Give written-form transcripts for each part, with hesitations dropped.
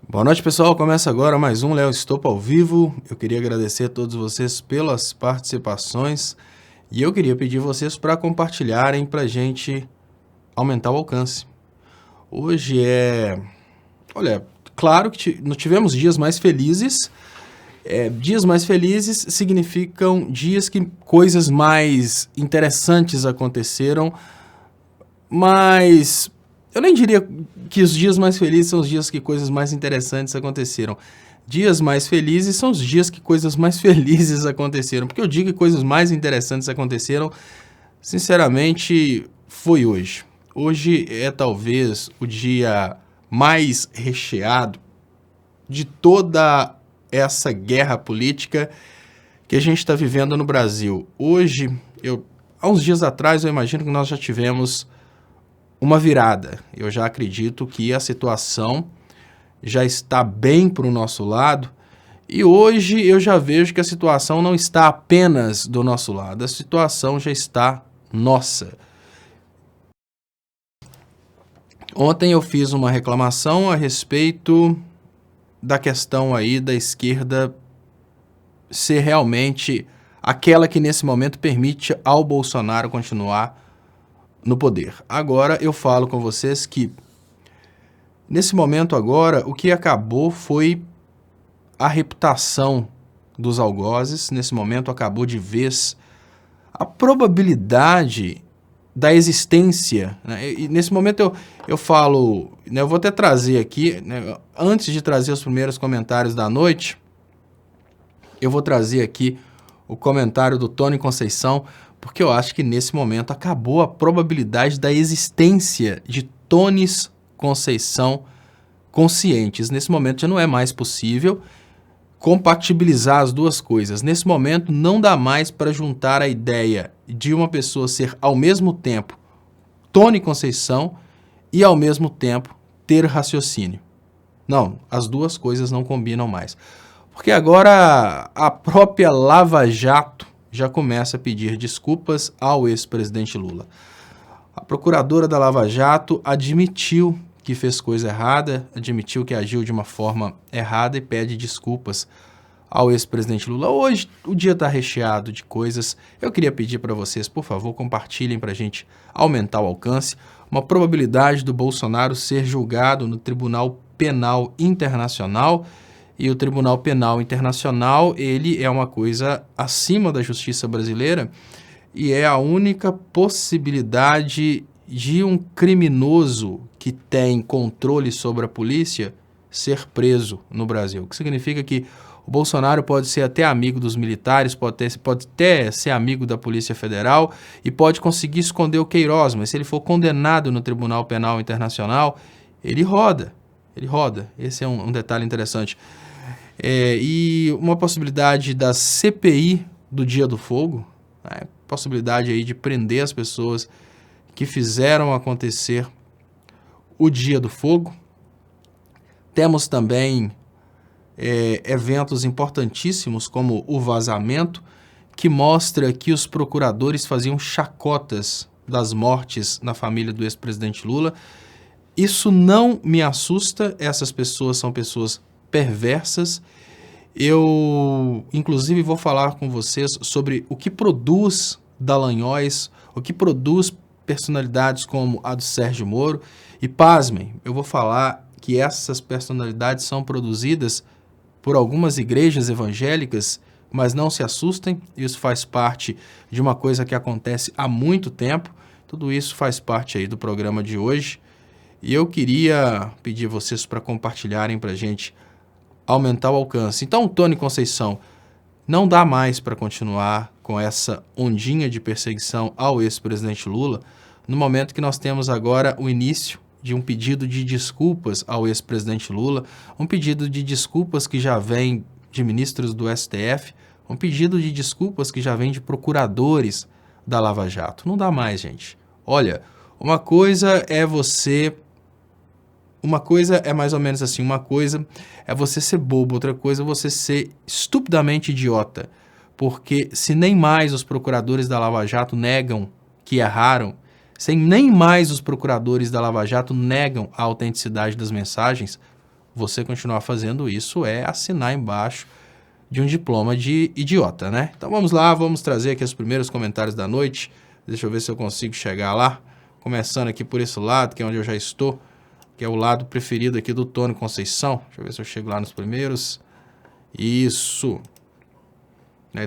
Boa noite, pessoal. Começa agora mais um Léo Stoppa ao vivo. Eu queria agradecer a todos vocês pelas participações e eu queria pedir vocês para compartilharem para a gente aumentar o alcance. Hoje Olha, claro que não tivemos dias mais felizes. Dias mais felizes significam dias que coisas mais interessantes aconteceram, mas eu nem diria que os dias mais felizes são os dias que coisas mais interessantes aconteceram. Dias mais felizes são os dias que coisas mais felizes aconteceram. Porque eu digo que coisas mais interessantes aconteceram, sinceramente, foi hoje. Hoje é talvez o dia mais recheado de toda essa guerra política que a gente está vivendo no Brasil. Hoje, há uns dias atrás, eu imagino que nós já tivemos uma virada. Eu já acredito que a situação já está bem para o nosso lado e hoje eu já vejo que a situação não está apenas do nosso lado, a situação já está nossa. Ontem eu fiz uma reclamação a respeito da questão aí da esquerda ser realmente aquela que nesse momento permite ao Bolsonaro continuar no poder. Agora eu falo com vocês que nesse momento agora o que acabou foi a reputação dos algozes. Nesse momento acabou de vez a probabilidade da existência, né? E nesse momento eu falo, né, eu vou até trazer aqui, né, antes de trazer os primeiros comentários da noite, eu vou trazer aqui o comentário do Tony Conceição, porque eu acho que nesse momento acabou a probabilidade da existência de Tones Conceição conscientes. Nesse momento já não é mais possível compatibilizar as duas coisas. Nesse momento não dá mais para juntar a ideia de uma pessoa ser ao mesmo tempo Tony Conceição e ao mesmo tempo ter raciocínio. Não, as duas coisas não combinam mais. Porque agora a própria Lava Jato já começa a pedir desculpas ao ex-presidente Lula. A procuradora da Lava Jato admitiu que fez coisa errada, admitiu que agiu de uma forma errada e pede desculpas ao ex-presidente Lula. Hoje o dia está recheado de coisas. Eu queria pedir para vocês, por favor, compartilhem para a gente aumentar o alcance. Uma probabilidade do Bolsonaro ser julgado no Tribunal Penal Internacional. E o Tribunal Penal Internacional, ele é uma coisa acima da justiça brasileira e é a única possibilidade de um criminoso que tem controle sobre a polícia ser preso no Brasil. O que significa que o Bolsonaro pode ser até amigo dos militares, pode até ser amigo da Polícia Federal e pode conseguir esconder o Queiroz, mas se ele for condenado no Tribunal Penal Internacional, ele roda. Esse é um detalhe interessante. E uma possibilidade da CPI do Dia do Fogo, né? Possibilidade aí de prender as pessoas que fizeram acontecer o Dia do Fogo. Temos também eventos importantíssimos como o vazamento, que mostra que os procuradores faziam chacotas das mortes na família do ex-presidente Lula. Isso não me assusta, essas pessoas são pessoas perversas. Eu, inclusive, vou falar com vocês sobre o que produz Dallagnóis, o que produz personalidades como a do Sérgio Moro. E pasmem, eu vou falar que essas personalidades são produzidas por algumas igrejas evangélicas, mas não se assustem, isso faz parte de uma coisa que acontece há muito tempo. Tudo isso faz parte aí do programa de hoje. E eu queria pedir vocês para compartilharem para a gente aumentar o alcance. Então, Tony Conceição, não dá mais para continuar com essa ondinha de perseguição ao ex-presidente Lula, no momento que nós temos agora o início de um pedido de desculpas ao ex-presidente Lula, um pedido de desculpas que já vem de ministros do STF, um pedido de desculpas que já vem de procuradores da Lava Jato. Não dá mais, gente. Olha, uma coisa é mais ou menos assim, uma coisa é você ser bobo, outra coisa é você ser estupidamente idiota. Porque se nem mais os procuradores da Lava Jato negam que erraram, se nem mais os procuradores da Lava Jato negam a autenticidade das mensagens, você continuar fazendo isso é assinar embaixo de um diploma de idiota, né? Então vamos lá, vamos trazer aqui os primeiros comentários da noite. Deixa eu ver se eu consigo chegar lá. Começando aqui por esse lado, que é onde eu já estou, que é o lado preferido aqui do Tony Conceição. Deixa eu ver se eu chego lá nos primeiros. Isso.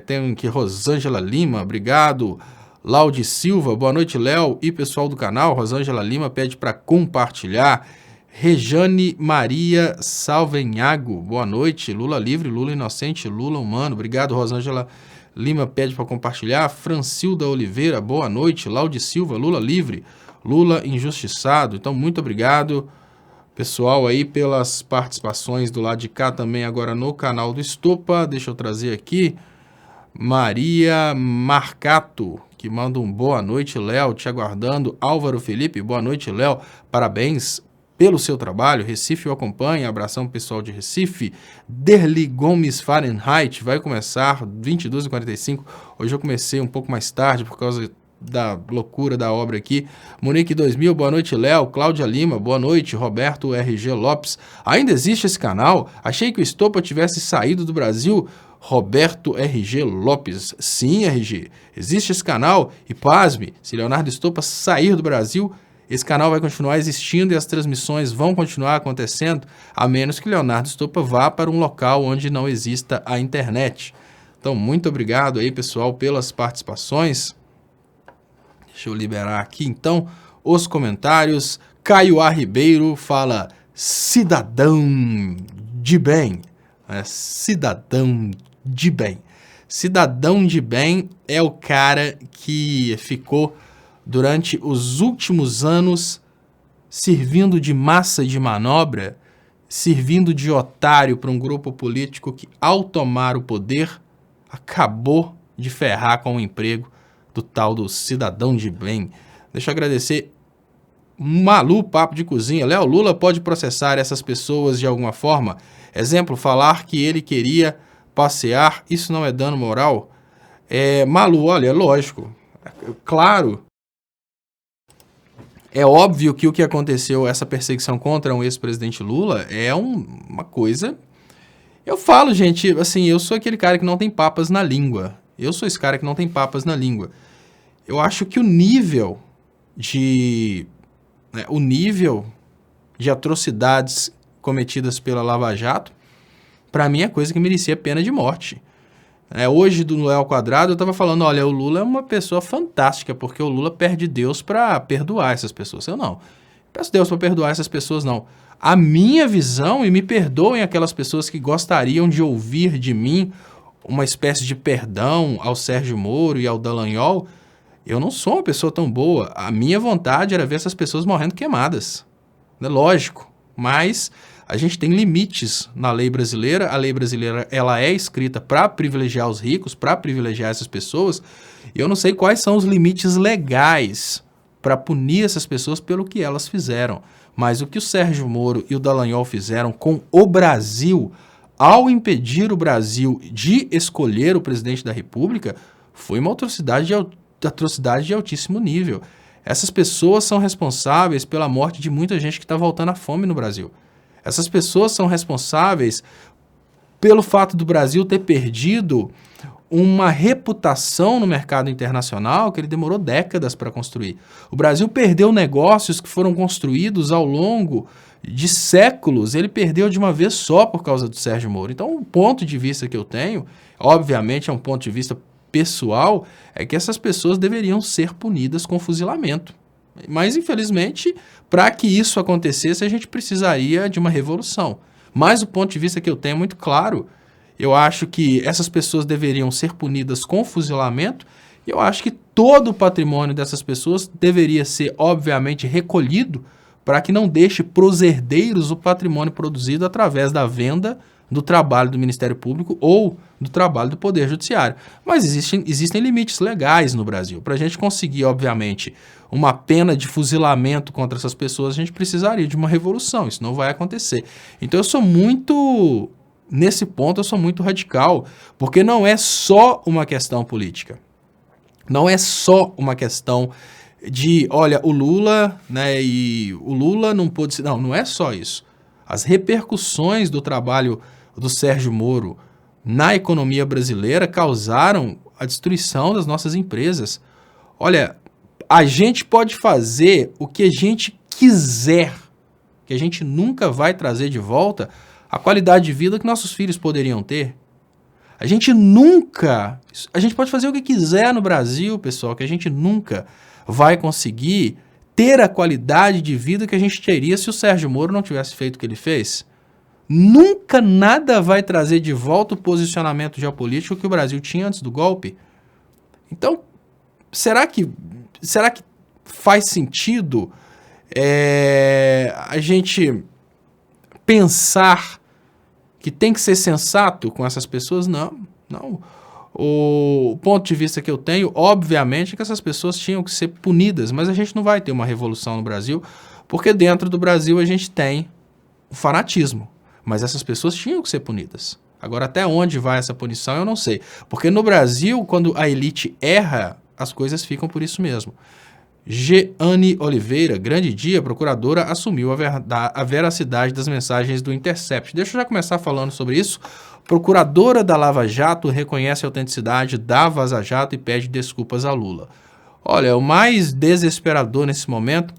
Tem aqui Rosângela Lima, obrigado. Laudi Silva, boa noite, Léo e pessoal do canal. Rosângela Lima pede para compartilhar. Rejane Maria Salvenhago, boa noite. Lula livre, Lula inocente, Lula humano. Obrigado, Rosângela Lima pede para compartilhar. Francilda Oliveira, boa noite. Laudi Silva, Lula livre, Lula injustiçado. Então, muito obrigado, pessoal, aí pelas participações do lado de cá também agora no canal do Estopa. Deixa eu trazer aqui Maria Marcato, que manda um boa noite, Léo, te aguardando. Álvaro Felipe, boa noite, Léo, parabéns pelo seu trabalho, Recife o acompanha, abração pessoal de Recife. Derli Gomes Fahrenheit, vai começar 22h45, hoje eu comecei um pouco mais tarde por causa da loucura da obra aqui. Monique 2000, boa noite, Léo. Cláudia Lima, boa noite. Roberto RG Lopes, ainda existe esse canal? Achei que o Estopa tivesse saído do Brasil. Roberto RG Lopes, sim, RG, existe esse canal e pasme, se Leonardo Estopa sair do Brasil, esse canal vai continuar existindo e as transmissões vão continuar acontecendo, a menos que Leonardo Estopa vá para um local onde não exista a internet. Então, muito obrigado aí, pessoal, pelas participações. Deixa eu liberar aqui, então, os comentários. Caio A. Ribeiro fala, cidadão de bem. Cidadão de bem. Cidadão de bem é o cara que ficou durante os últimos anos servindo de massa de manobra, servindo de otário para um grupo político que, ao tomar o poder, acabou de ferrar com o emprego do tal do cidadão de bem. Deixa eu agradecer Malu Papo de Cozinha. Léo, Lula pode processar essas pessoas de alguma forma? Exemplo, falar que ele queria passear, isso não é dano moral? Malu, olha, é lógico, claro, é óbvio que o que aconteceu, essa perseguição contra um ex-presidente Lula, é uma coisa... Eu falo, gente, assim, eu sou aquele cara que não tem papas na língua. Eu sou esse cara que não tem papas na língua. Eu acho que o nível de atrocidades cometidas pela Lava Jato, para mim é coisa que merecia pena de morte. Hoje, do Léo Quadrado, eu estava falando, olha, o Lula é uma pessoa fantástica, porque o Lula perde Deus para perdoar essas pessoas. Eu não peço Deus para perdoar essas pessoas, não. A minha visão, e me perdoem aquelas pessoas que gostariam de ouvir de mim uma espécie de perdão ao Sérgio Moro e ao Dallagnol, eu não sou uma pessoa tão boa. A minha vontade era ver essas pessoas morrendo queimadas. É lógico, mas a gente tem limites na lei brasileira. A lei brasileira ela é escrita para privilegiar os ricos, para privilegiar essas pessoas. E eu não sei quais são os limites legais para punir essas pessoas pelo que elas fizeram. Mas o que o Sérgio Moro e o Dallagnol fizeram com o Brasil, ao impedir o Brasil de escolher o presidente da República, foi uma atrocidade de altíssimo nível. Essas pessoas são responsáveis pela morte de muita gente que está voltando à fome no Brasil. Essas pessoas são responsáveis pelo fato do Brasil ter perdido uma reputação no mercado internacional que ele demorou décadas para construir. O Brasil perdeu negócios que foram construídos ao longo de séculos, ele perdeu de uma vez só por causa do Sérgio Moro. Então, o ponto de vista que eu tenho, obviamente é um ponto de vista pessoal, é que essas pessoas deveriam ser punidas com fuzilamento. Mas, infelizmente, para que isso acontecesse, a gente precisaria de uma revolução. Mas o ponto de vista que eu tenho é muito claro. Eu acho que essas pessoas deveriam ser punidas com fuzilamento. E eu acho que todo o patrimônio dessas pessoas deveria ser, obviamente, recolhido para que não deixe para os herdeiros o patrimônio produzido através da venda do trabalho do Ministério Público ou do trabalho do Poder Judiciário. Mas existem limites legais no Brasil. Para a gente conseguir, obviamente, uma pena de fuzilamento contra essas pessoas, a gente precisaria de uma revolução. Isso não vai acontecer. Então eu sou muito... Nesse ponto eu sou muito radical, porque não é só uma questão política. Não é só uma questão de, olha, o Lula, né, e o Lula não pôde ser... Não é só isso. As repercussões do trabalho do Sérgio Moro na economia brasileira causaram a destruição das nossas empresas. Olha, a gente pode fazer o que a gente quiser, que a gente nunca vai trazer de volta a qualidade de vida que nossos filhos poderiam ter. A gente pode fazer o que quiser no Brasil, pessoal, que a gente nunca vai conseguir ter a qualidade de vida que a gente teria se o Sérgio Moro não tivesse feito o que ele fez. Nunca nada vai trazer de volta o posicionamento geopolítico que o Brasil tinha antes do golpe. Então, será que faz sentido a gente pensar que tem que ser sensato com essas pessoas? Não. O ponto de vista que eu tenho, obviamente, é que essas pessoas tinham que ser punidas, mas a gente não vai ter uma revolução no Brasil, porque dentro do Brasil a gente tem o fanatismo, mas essas pessoas tinham que ser punidas. Agora, até onde vai essa punição, eu não sei, porque no Brasil, quando a elite erra, as coisas ficam por isso mesmo. Jeane Oliveira, grande dia, procuradora assumiu a veracidade das mensagens do Intercept. Deixa eu já começar falando sobre isso. Procuradora da Lava Jato reconhece a autenticidade da Vaza Jato e pede desculpas a Lula. Olha, o mais desesperador nesse momento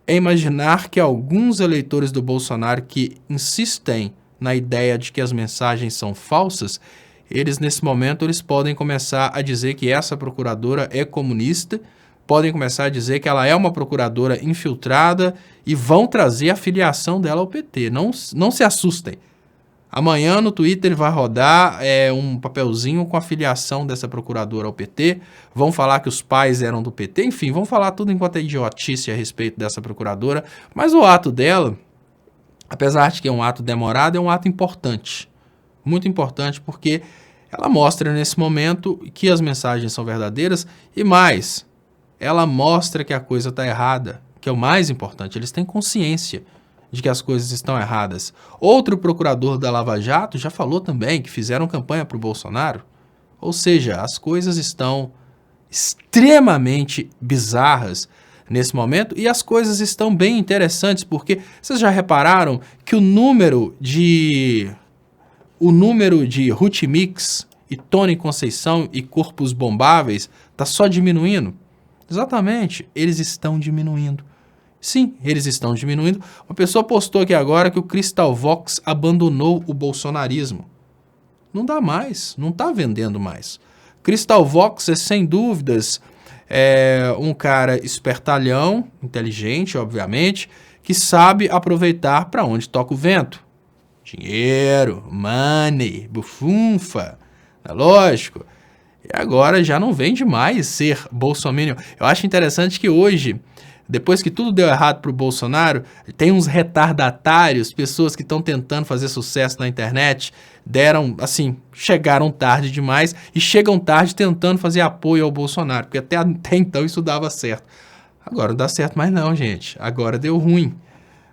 é imaginar que alguns eleitores do Bolsonaro que insistem na ideia de que as mensagens são falsas, nesse momento eles podem começar a dizer que essa procuradora é comunista, podem começar a dizer que ela é uma procuradora infiltrada e vão trazer a filiação dela ao PT. Não se assustem. Amanhã no Twitter vai rodar um papelzinho com a filiação dessa procuradora ao PT. Vão falar que os pais eram do PT. Enfim, vão falar tudo enquanto é idiotice a respeito dessa procuradora. Mas o ato dela, apesar de que é um ato demorado, é um ato importante. Muito importante porque ela mostra nesse momento que as mensagens são verdadeiras e mais, ela mostra que a coisa está errada, que é o mais importante. Eles têm consciência de que as coisas estão erradas. Outro procurador da Lava Jato já falou também que fizeram campanha para o Bolsonaro. Ou seja, as coisas estão extremamente bizarras nesse momento e as coisas estão bem interessantes porque vocês já repararam que o número de Ruth Mix e Tony Conceição e corpos bombáveis está só diminuindo? Exatamente, eles estão diminuindo. Sim, eles estão diminuindo. Uma pessoa postou aqui agora que o Crystal Vox abandonou o bolsonarismo. Não dá mais, não está vendendo mais. Crystal Vox é, sem dúvidas, um cara espertalhão, inteligente, obviamente, que sabe aproveitar para onde toca o vento. Dinheiro, money, bufunfa, é lógico. E agora já não vende mais ser bolsominion. Eu acho interessante que hoje, depois que tudo deu errado para o Bolsonaro, tem uns retardatários, pessoas que estão tentando fazer sucesso na internet, chegaram tarde demais e chegam tarde tentando fazer apoio ao Bolsonaro, porque até então isso dava certo. Agora não dá certo mais não, gente. Agora deu ruim.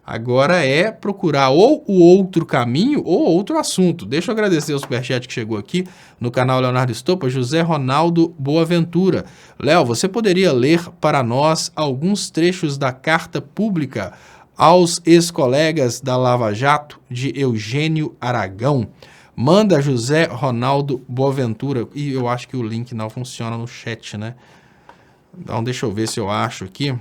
Agora é procurar ou o outro caminho ou outro assunto. Deixa eu agradecer o superchat que chegou aqui no canal Leonardo Estopa, José Ronaldo Boaventura. Léo, você poderia ler para nós alguns trechos da carta pública aos ex-colegas da Lava Jato de Eugênio Aragão? Manda José Ronaldo Boaventura. E eu acho que o link não funciona no chat, né? Então deixa eu ver se eu acho aqui.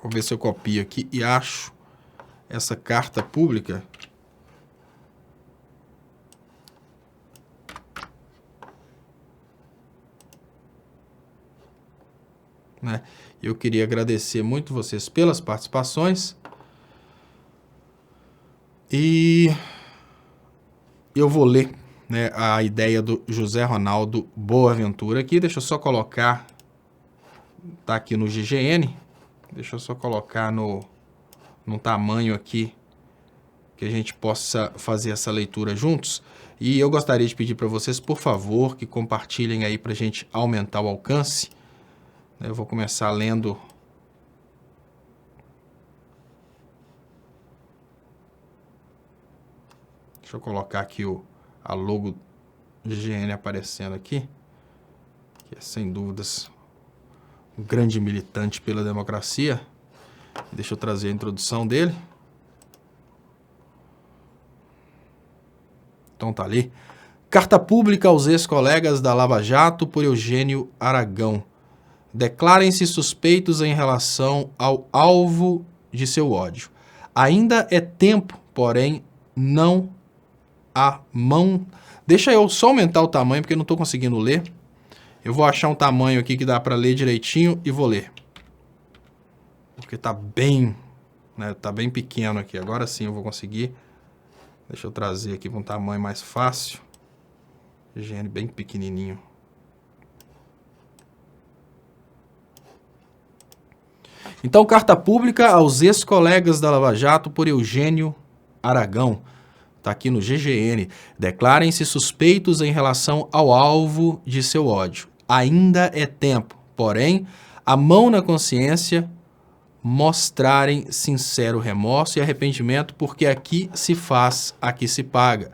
Vou ver se eu copio aqui e acho essa carta pública. Né? Eu queria agradecer muito vocês pelas participações. E eu vou ler, né, a ideia do José Ronaldo Boaventura aqui. Deixa eu só colocar. Tá aqui no GGN. Deixa eu só colocar no tamanho aqui que a gente possa fazer essa leitura juntos. E eu gostaria de pedir para vocês, por favor, que compartilhem aí para a gente aumentar o alcance. Eu vou começar lendo. Deixa eu colocar aqui a logo GGN aparecendo aqui, que é sem dúvidas um grande militante pela democracia. Deixa eu trazer a introdução dele. então tá ali. Carta pública aos ex-colegas da Lava Jato por Eugênio Aragão. Declarem-se suspeitos em relação ao alvo de seu ódio. Ainda é tempo, porém, não há mão... Deixa eu só aumentar o tamanho, porque eu não estou conseguindo ler. Eu vou achar um tamanho aqui que dá para ler direitinho e vou ler. Porque tá bem, né, tá bem pequeno aqui. Agora sim eu vou conseguir. Deixa eu trazer aqui para um tamanho mais fácil. Eugênio bem pequenininho. Então, carta pública aos ex-colegas da Lava Jato por Eugênio Aragão. Está aqui no GGN. Declarem-se suspeitos em relação ao alvo de seu ódio. Ainda é tempo, porém, a mão na consciência, mostrarem sincero remorso e arrependimento, porque aqui se faz, aqui se paga.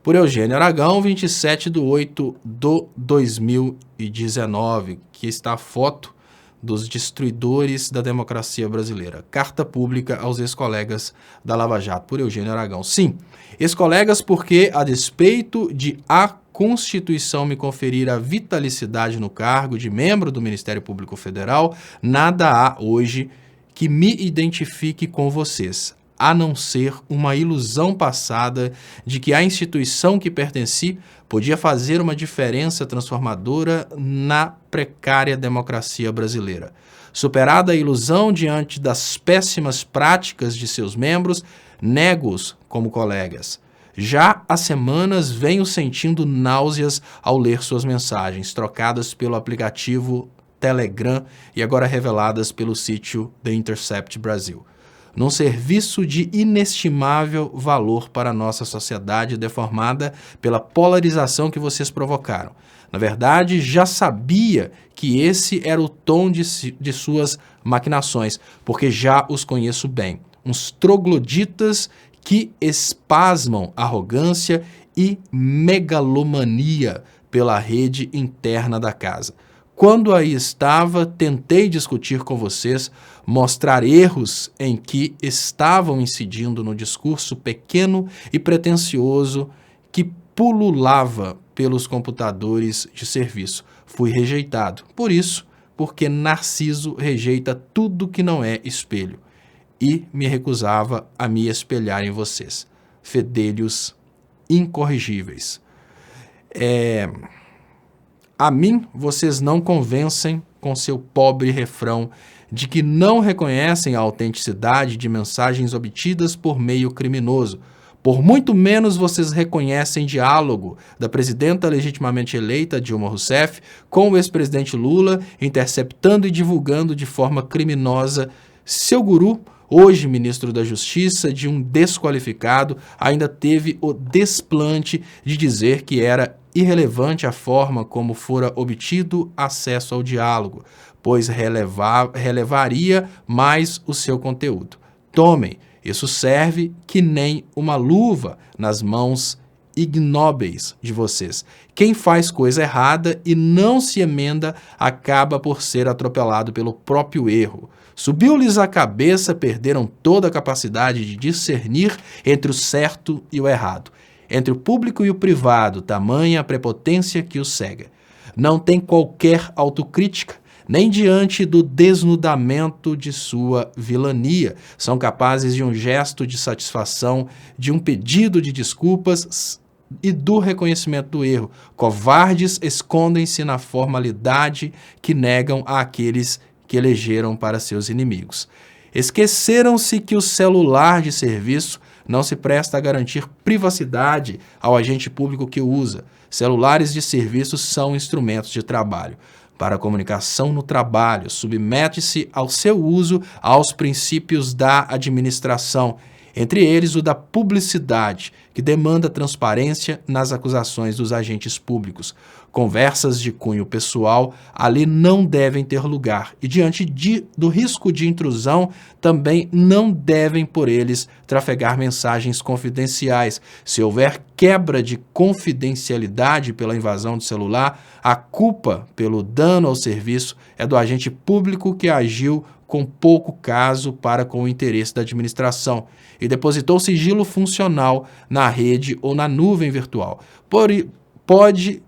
Por Eugênio Aragão, 27/8/2019, que está a foto dos destruidores da democracia brasileira. Carta pública aos ex-colegas da Lava Jato, por Eugênio Aragão. Sim, ex-colegas porque, a despeito de a Constituição me conferir a vitalicidade no cargo de membro do Ministério Público Federal, nada há hoje que me identifique com vocês, a não ser uma ilusão passada de que a instituição que pertenci podia fazer uma diferença transformadora na precária democracia brasileira. Superada a ilusão diante das péssimas práticas de seus membros, nego-os como colegas. Já há semanas venho sentindo náuseas ao ler suas mensagens, trocadas pelo aplicativo Telegram e agora reveladas pelo sítio The Intercept Brasil. Num serviço de inestimável valor para a nossa sociedade deformada pela polarização que vocês provocaram. Na verdade, já sabia que esse era o tom de suas maquinações, porque já os conheço bem. Uns trogloditas que espasmam arrogância e megalomania pela rede interna da casa. Quando aí estava, tentei discutir com vocês, mostrar erros em que estavam incidindo no discurso pequeno e pretensioso que pululava pelos computadores de serviço. Fui rejeitado. Por isso, porque Narciso rejeita tudo que não é espelho e me recusava a me espelhar em vocês. Fedelhos incorrigíveis. A mim, vocês não convencem com seu pobre refrão de que não reconhecem a autenticidade de mensagens obtidas por meio criminoso. Por muito menos vocês reconhecem diálogo da presidenta legitimamente eleita Dilma Rousseff com o ex-presidente Lula, interceptando e divulgando de forma criminosa seu guru, hoje ministro da Justiça, de um desqualificado, ainda teve o desplante de dizer que era irrelevante a forma como fora obtido acesso ao diálogo, pois relevaria mais o seu conteúdo. Tomem, isso serve que nem uma luva nas mãos ignóbeis de vocês. Quem faz coisa errada e não se emenda acaba por ser atropelado pelo próprio erro. Subiu-lhes a cabeça, perderam toda a capacidade de discernir entre o certo e o errado, entre o público e o privado, tamanha a prepotência que os cega. Não tem qualquer autocrítica, nem diante do desnudamento de sua vilania. São capazes de um gesto de satisfação, de um pedido de desculpas e do reconhecimento do erro. Covardes escondem-se na formalidade que negam àqueles que elegeram para seus inimigos. Esqueceram-se que o celular de serviço não se presta a garantir privacidade ao agente público que o usa. Celulares de serviço são instrumentos de trabalho. Para a comunicação no trabalho, submete-se ao seu uso aos princípios da administração, entre eles o da publicidade, que demanda transparência nas acusações dos agentes públicos. Conversas de cunho pessoal ali não devem ter lugar e, diante do risco de intrusão, também não devem por eles trafegar mensagens confidenciais. Se houver quebra de confidencialidade pela invasão do celular, a culpa pelo dano ao serviço é do agente público que agiu com pouco caso para com o interesse da administração e depositou sigilo funcional na rede ou na nuvem virtual. Pode,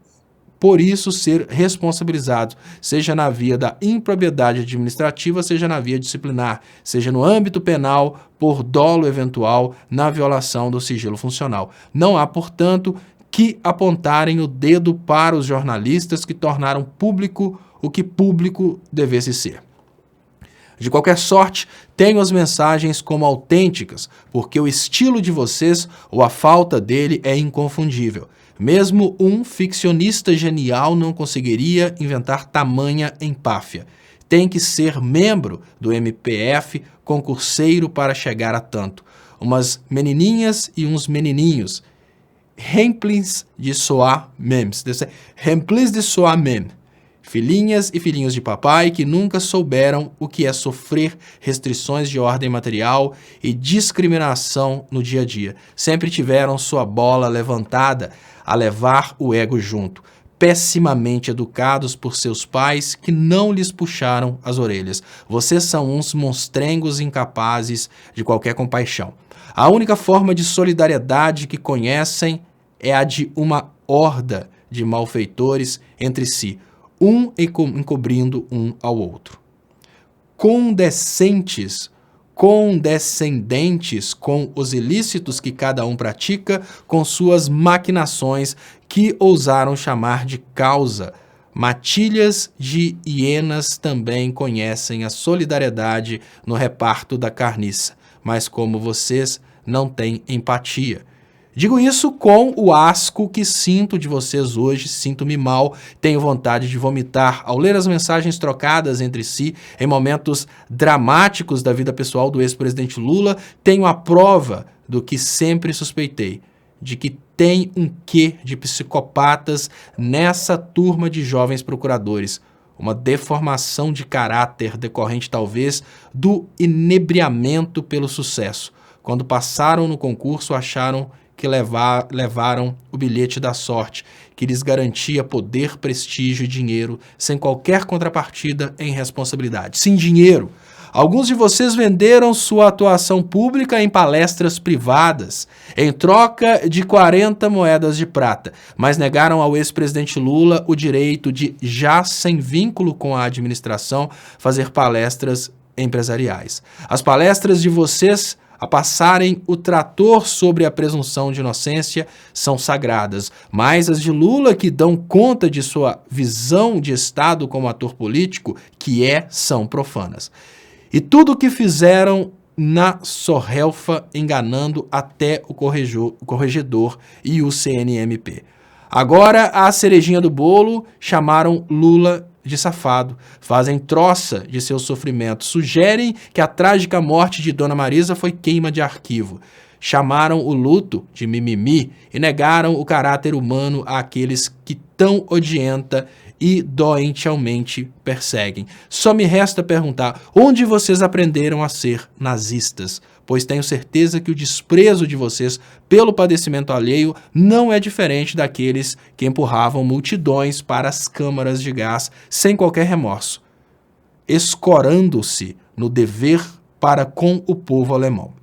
por isso, ser responsabilizado, seja na via da improbidade administrativa, seja na via disciplinar, seja no âmbito penal, por dolo eventual na violação do sigilo funcional. Não há, portanto, que apontarem o dedo para os jornalistas que tornaram público o que público devesse ser. De qualquer sorte, tenho as mensagens como autênticas, porque o estilo de vocês, ou a falta dele, é inconfundível. Mesmo um ficcionista genial não conseguiria inventar tamanha empáfia. Tem que ser membro do MPF, concurseiro para chegar a tanto. Umas menininhas e uns menininhos. Remplis de soi memes. Remplis de soi même. Filhinhas e filhinhos de papai que nunca souberam o que é sofrer restrições de ordem material e discriminação no dia a dia. Sempre tiveram sua bola levantada a levar o ego junto. Pessimamente educados por seus pais que não lhes puxaram as orelhas. Vocês são uns monstrengos incapazes de qualquer compaixão. A única forma de solidariedade que conhecem é a de uma horda de malfeitores entre si, um encobrindo um ao outro. Condescendentes com os ilícitos que cada um pratica, com suas maquinações que ousaram chamar de causa. Matilhas de hienas também conhecem a solidariedade no reparto da carniça, mas como vocês não têm empatia. Digo isso com o asco que sinto de vocês hoje, sinto-me mal, tenho vontade de vomitar ao ler as mensagens trocadas entre si em momentos dramáticos da vida pessoal do ex-presidente Lula, tenho a prova do que sempre suspeitei, de que tem um quê de psicopatas nessa turma de jovens procuradores, uma deformação de caráter decorrente talvez do inebriamento pelo sucesso. Quando passaram no concurso, acharam que levaram o bilhete da sorte, que lhes garantia poder, prestígio e dinheiro, sem qualquer contrapartida em responsabilidade. Sim, dinheiro. Alguns de vocês venderam sua atuação pública em palestras privadas, em troca de 40 moedas de prata, mas negaram ao ex-presidente Lula o direito de, já sem vínculo com a administração, fazer palestras empresariais. As palestras de vocês a passarem o trator sobre a presunção de inocência são sagradas, mas as de Lula, que dão conta de sua visão de Estado como ator político, são profanas. E tudo o que fizeram na sorrelfa, enganando até o corregedor e o CNMP. Agora, a cerejinha do bolo, chamaram Lula de safado, fazem troça de seu sofrimento, sugerem que a trágica morte de Dona Marisa foi queima de arquivo, chamaram o luto de mimimi e negaram o caráter humano àqueles que tão odienta e doentiamente perseguem. Só me resta perguntar, onde vocês aprenderam a ser nazistas? Pois tenho certeza que o desprezo de vocês pelo padecimento alheio não é diferente daqueles que empurravam multidões para as câmaras de gás sem qualquer remorso, escorando-se no dever para com o povo alemão.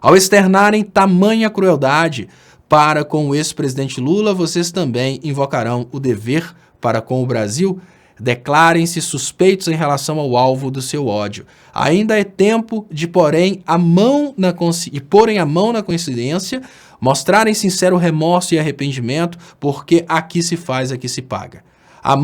Ao externarem tamanha crueldade para com o ex-presidente Lula, vocês também invocarão o dever para com o Brasil? Declarem-se suspeitos em relação ao alvo do seu ódio. Ainda é tempo de porem a mão na consciência, mostrarem sincero remorso e arrependimento, porque aqui se faz, aqui se paga. A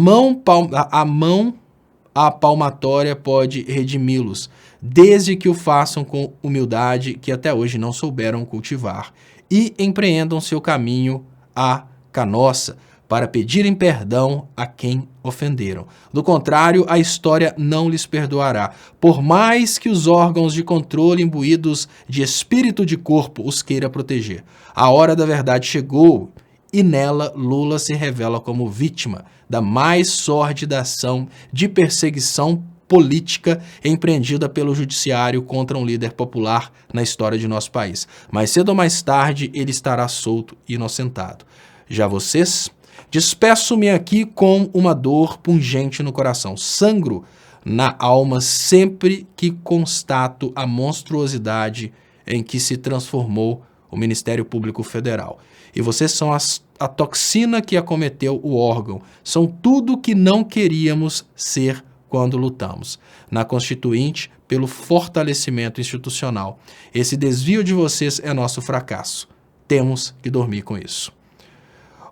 palmatória pode redimi-los, desde que o façam com humildade que até hoje não souberam cultivar, e empreendam seu caminho à canossa, para pedirem perdão a quem ofenderam. Do contrário, a história não lhes perdoará, por mais que os órgãos de controle imbuídos de espírito de corpo os queira proteger. A hora da verdade chegou e nela Lula se revela como vítima da mais sórdida ação de perseguição política empreendida pelo judiciário contra um líder popular na história de nosso país. Mais cedo ou mais tarde ele estará solto e inocentado. Já vocês? Despeço-me aqui com uma dor pungente no coração. Sangro na alma sempre que constato a monstruosidade em que se transformou o Ministério Público Federal. E vocês são a toxina que acometeu o órgão. São tudo que não queríamos ser quando lutamos. Na Constituinte, pelo fortalecimento institucional. Esse desvio de vocês é nosso fracasso. Temos que dormir com isso.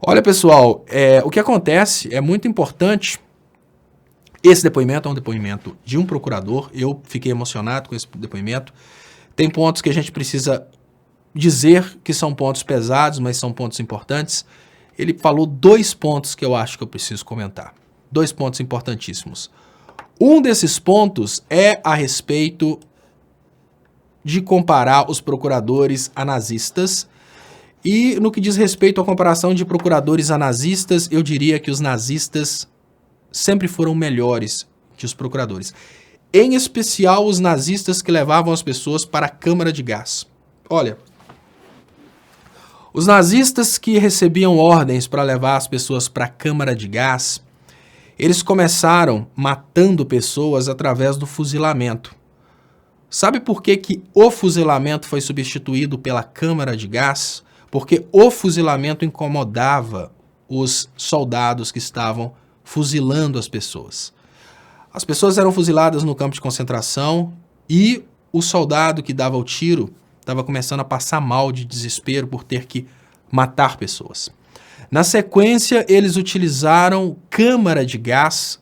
Olha, pessoal, o que acontece é muito importante. Esse depoimento é um depoimento de um procurador. Eu fiquei emocionado com esse depoimento. Tem pontos que a gente precisa dizer que são pontos pesados, mas são pontos importantes. Ele falou 2 pontos que eu acho que eu preciso comentar. 2 pontos importantíssimos. Um desses pontos é a respeito de comparar os procuradores a nazistas. E no que diz respeito à comparação de procuradores a nazistas, eu diria que os nazistas sempre foram melhores que os procuradores. Em especial os nazistas que levavam as pessoas para a câmara de gás. Olha, os nazistas que recebiam ordens para levar as pessoas para a câmara de gás, eles começaram matando pessoas através do fuzilamento. Sabe por que o fuzilamento foi substituído pela câmara de gás? Porque o fuzilamento incomodava os soldados que estavam fuzilando as pessoas. As pessoas eram fuziladas no campo de concentração e o soldado que dava o tiro estava começando a passar mal de desespero por ter que matar pessoas. Na sequência, eles utilizaram câmara de gás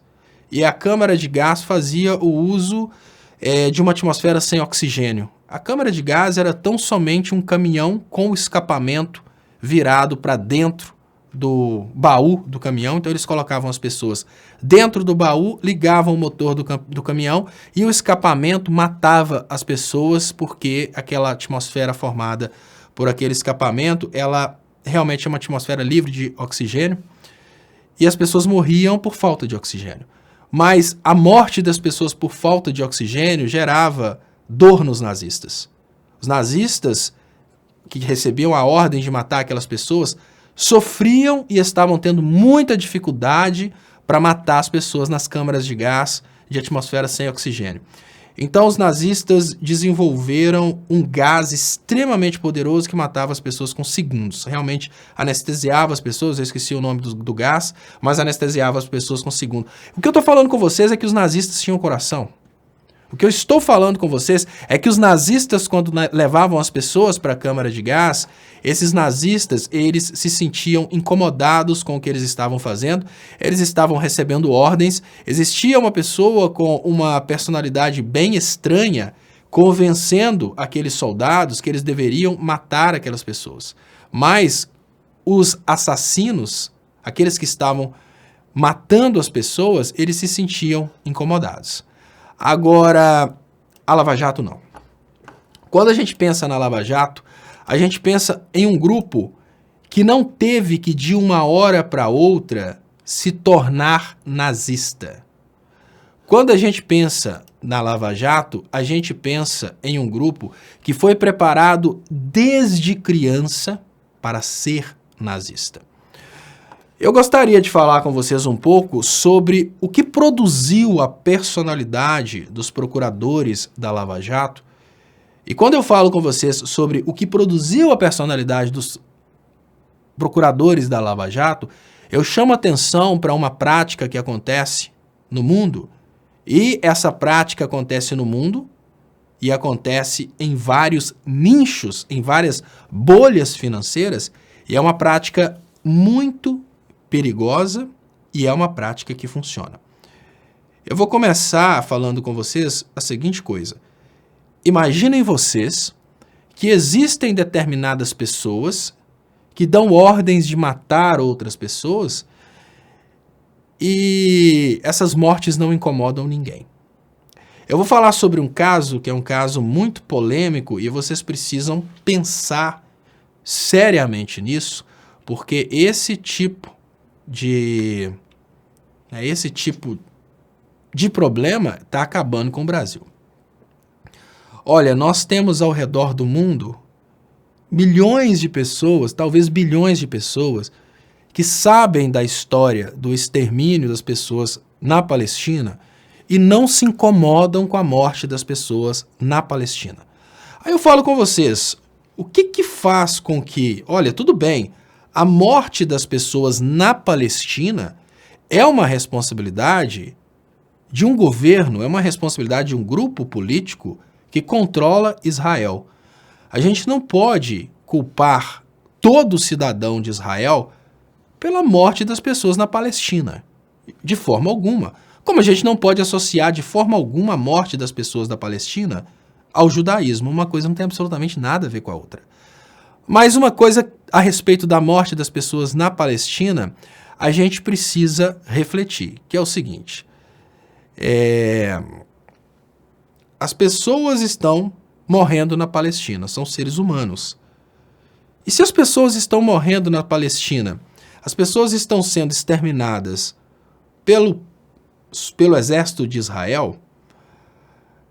e a câmara de gás fazia o uso de uma atmosfera sem oxigênio. A câmara de gás era tão somente um caminhão com o escapamento virado para dentro do baú do caminhão, então eles colocavam as pessoas dentro do baú, ligavam o motor do caminhão e o escapamento matava as pessoas porque aquela atmosfera formada por aquele escapamento, ela realmente é uma atmosfera livre de oxigênio e as pessoas morriam por falta de oxigênio. Mas a morte das pessoas por falta de oxigênio gerava dor nos nazistas. Os nazistas que recebiam a ordem de matar aquelas pessoas sofriam e estavam tendo muita dificuldade para matar as pessoas nas câmaras de gás de atmosfera sem oxigênio. Então os nazistas desenvolveram um gás extremamente poderoso que matava as pessoas com segundos. Realmente anestesiava as pessoas, eu esqueci o nome do gás, mas anestesiava as pessoas com segundos. O que eu estou falando com vocês é que os nazistas tinham coração. O que eu estou falando com vocês é que os nazistas, quando levavam as pessoas para a câmara de gás, esses nazistas, eles se sentiam incomodados com o que eles estavam fazendo, eles estavam recebendo ordens, existia uma pessoa com uma personalidade bem estranha, convencendo aqueles soldados que eles deveriam matar aquelas pessoas. Mas os assassinos, aqueles que estavam matando as pessoas, eles se sentiam incomodados. Agora, a Lava Jato não. Quando a gente pensa na Lava Jato, a gente pensa em um grupo que não teve que de uma hora para outra se tornar nazista. Quando a gente pensa na Lava Jato, a gente pensa em um grupo que foi preparado desde criança para ser nazista. Eu gostaria de falar com vocês um pouco sobre o que produziu a personalidade dos procuradores da Lava Jato. E quando eu falo com vocês sobre o que produziu a personalidade dos procuradores da Lava Jato, eu chamo atenção para uma prática que acontece no mundo. E essa prática acontece no mundo e acontece em vários nichos, em várias bolhas financeiras. E é uma prática muito perigosa e é uma prática que funciona. Eu vou começar falando com vocês a seguinte coisa. Imaginem vocês que existem determinadas pessoas que dão ordens de matar outras pessoas e essas mortes não incomodam ninguém. Eu vou falar sobre um caso que é um caso muito polêmico e vocês precisam pensar seriamente nisso, porque esse tipo de problema está acabando com o Brasil. Olha, nós temos ao redor do mundo milhões de pessoas, talvez bilhões de pessoas, que sabem da história do extermínio das pessoas na Palestina e não se incomodam com a morte das pessoas na Palestina. Aí eu falo com vocês, o que faz com que, olha, tudo bem, a morte das pessoas na Palestina é uma responsabilidade de um governo, é uma responsabilidade de um grupo político que controla Israel. A gente não pode culpar todo cidadão de Israel pela morte das pessoas na Palestina, de forma alguma. Como a gente não pode associar de forma alguma a morte das pessoas da Palestina ao judaísmo. Uma coisa não tem absolutamente nada a ver com a outra. Mas uma coisa a respeito da morte das pessoas na Palestina, a gente precisa refletir, que é o seguinte. As pessoas estão morrendo na Palestina, são seres humanos. E se as pessoas estão morrendo na Palestina, as pessoas estão sendo exterminadas pelo exército de Israel,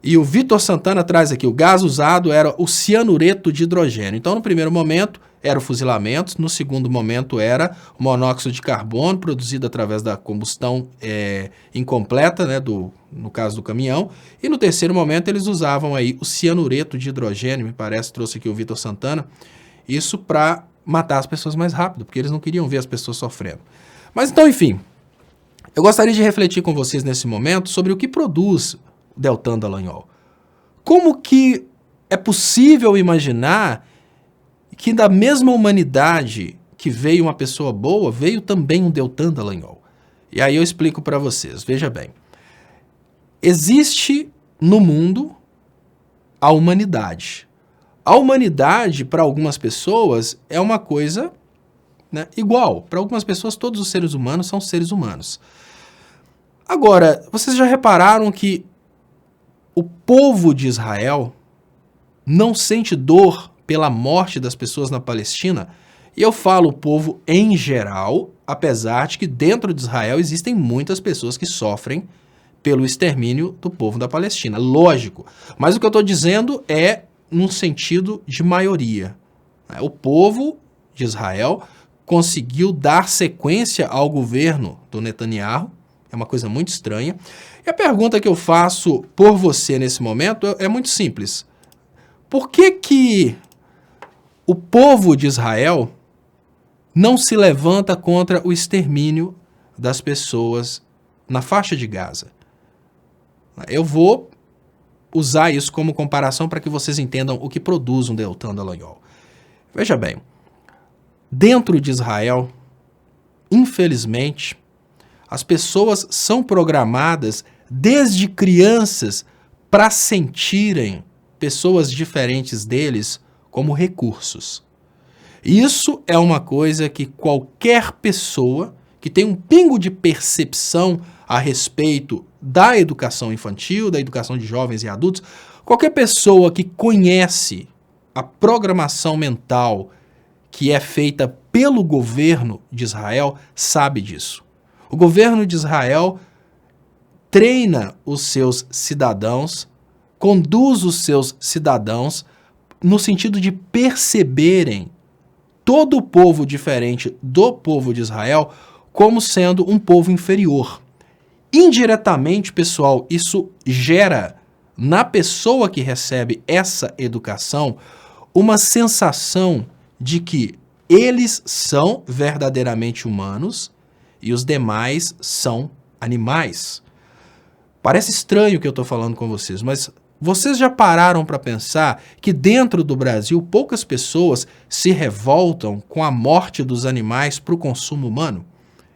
e o Vitor Santana traz aqui, o gás usado era o cianureto de hidrogênio. Então, no primeiro momento, era o fuzilamento, no segundo momento era o monóxido de carbono, produzido através da combustão incompleta, né, no caso do caminhão, e no terceiro momento eles usavam aí o cianureto de hidrogênio, me parece, trouxe aqui o Vitor Santana, isso para matar as pessoas mais rápido, porque eles não queriam ver as pessoas sofrendo. Mas então, enfim, eu gostaria de refletir com vocês nesse momento sobre o que produz o Deltan Dallagnol. Como que é possível imaginar que da mesma humanidade que veio uma pessoa boa, veio também um Deltan Dallagnol? E aí eu explico para vocês, veja bem. Existe no mundo a humanidade. A humanidade, para algumas pessoas, é uma coisa, né, igual. Para algumas pessoas, todos os seres humanos são seres humanos. Agora, vocês já repararam que o povo de Israel não sente dor pela morte das pessoas na Palestina? E eu falo o povo em geral, apesar de que dentro de Israel existem muitas pessoas que sofrem pelo extermínio do povo da Palestina. Lógico. Mas o que eu estou dizendo é num sentido de maioria. O povo de Israel conseguiu dar sequência ao governo do Netanyahu. É uma coisa muito estranha. E a pergunta que eu faço por você nesse momento é muito simples. Por que o povo de Israel não se levanta contra o extermínio das pessoas na faixa de Gaza? Eu vou usar isso como comparação para que vocês entendam o que produz um Deltan Dallagnol. Veja bem, dentro de Israel, infelizmente, as pessoas são programadas desde crianças para sentirem pessoas diferentes deles como recursos. Isso é uma coisa que qualquer pessoa que tem um pingo de percepção a respeito da educação infantil, da educação de jovens e adultos, qualquer pessoa que conhece a programação mental que é feita pelo governo de Israel sabe disso. O governo de Israel treina os seus cidadãos, conduz os seus cidadãos no sentido de perceberem todo o povo diferente do povo de Israel como sendo um povo inferior. Indiretamente, pessoal, isso gera na pessoa que recebe essa educação uma sensação de que eles são verdadeiramente humanos e os demais são animais. Parece estranho o que eu estou falando com vocês, mas vocês já pararam para pensar que dentro do Brasil poucas pessoas se revoltam com a morte dos animais para o consumo humano?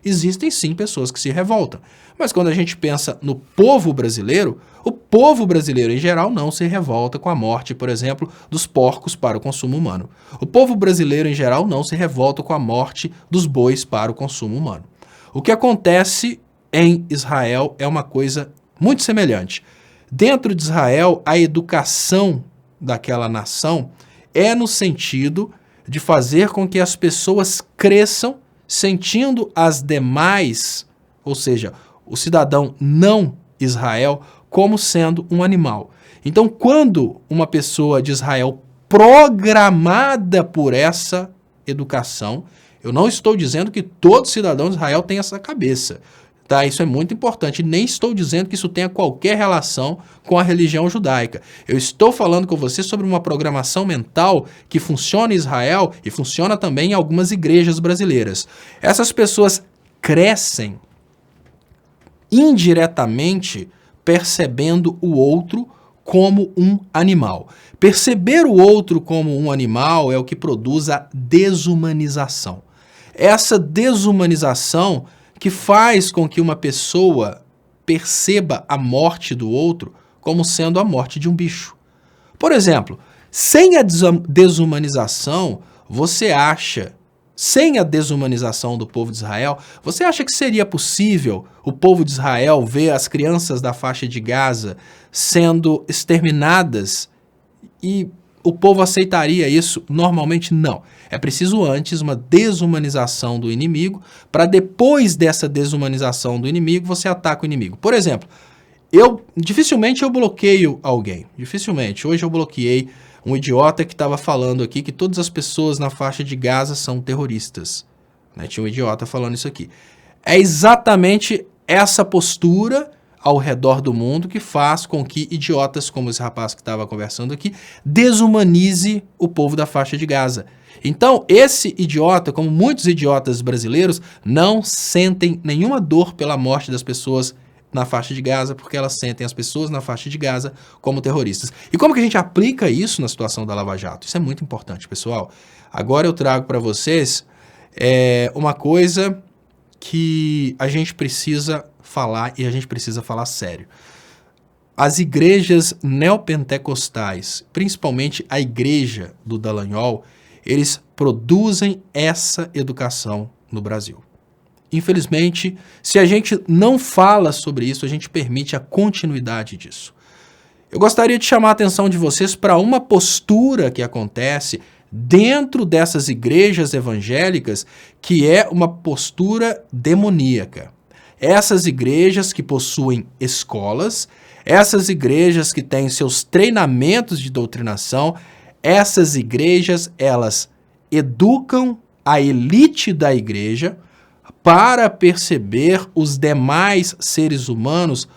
Existem sim pessoas que se revoltam, mas quando a gente pensa no povo brasileiro, o povo brasileiro em geral não se revolta com a morte, por exemplo, dos porcos para o consumo humano. O povo brasileiro em geral não se revolta com a morte dos bois para o consumo humano. O que acontece em Israel é uma coisa muito semelhante. Dentro de Israel, a educação daquela nação é no sentido de fazer com que as pessoas cresçam sentindo as demais, ou seja, o cidadão não Israel, como sendo um animal. Então, quando uma pessoa de Israel programada por essa educação, eu não estou dizendo que todo cidadão de Israel tem essa cabeça. tá? Isso é muito importante. Nem estou dizendo que isso tenha qualquer relação com a religião judaica. Eu estou falando com você sobre uma programação mental que funciona em Israel e funciona também em algumas igrejas brasileiras. Essas pessoas crescem indiretamente percebendo o outro como um animal. Perceber o outro como um animal é o que produz a desumanização. Essa desumanização que faz com que uma pessoa perceba a morte do outro como sendo a morte de um bicho. Por exemplo, sem a desumanização, sem a desumanização do povo de Israel, você acha que seria possível o povo de Israel ver as crianças da faixa de Gaza sendo exterminadas e o povo aceitaria isso? Normalmente não. É preciso antes uma desumanização do inimigo, para depois dessa desumanização do inimigo, você ataca o inimigo. Por exemplo, dificilmente eu bloqueio alguém. Dificilmente. Hoje eu bloqueei um idiota que estava falando aqui que todas as pessoas na faixa de Gaza são terroristas. Né? Tinha um idiota falando isso aqui. É exatamente essa postura ao redor do mundo que faz com que idiotas como esse rapaz que estava conversando aqui desumanize o povo da faixa de Gaza. Então, esse idiota, como muitos idiotas brasileiros, não sentem nenhuma dor pela morte das pessoas na faixa de Gaza, porque elas sentem as pessoas na faixa de Gaza como terroristas. E como que a gente aplica isso na situação da Lava Jato? Isso é muito importante, pessoal. Agora eu trago para vocês uma coisa que a gente precisa falar e a gente precisa falar sério. As igrejas neopentecostais, principalmente a igreja do Dallagnol, eles produzem essa educação no Brasil. Infelizmente, se a gente não fala sobre isso, a gente permite a continuidade disso. Eu gostaria de chamar a atenção de vocês para uma postura que acontece dentro dessas igrejas evangélicas, que é uma postura demoníaca. Essas igrejas que possuem escolas, essas igrejas que têm seus treinamentos de doutrinação, essas igrejas, elas educam a elite da igreja para perceber os demais seres humanos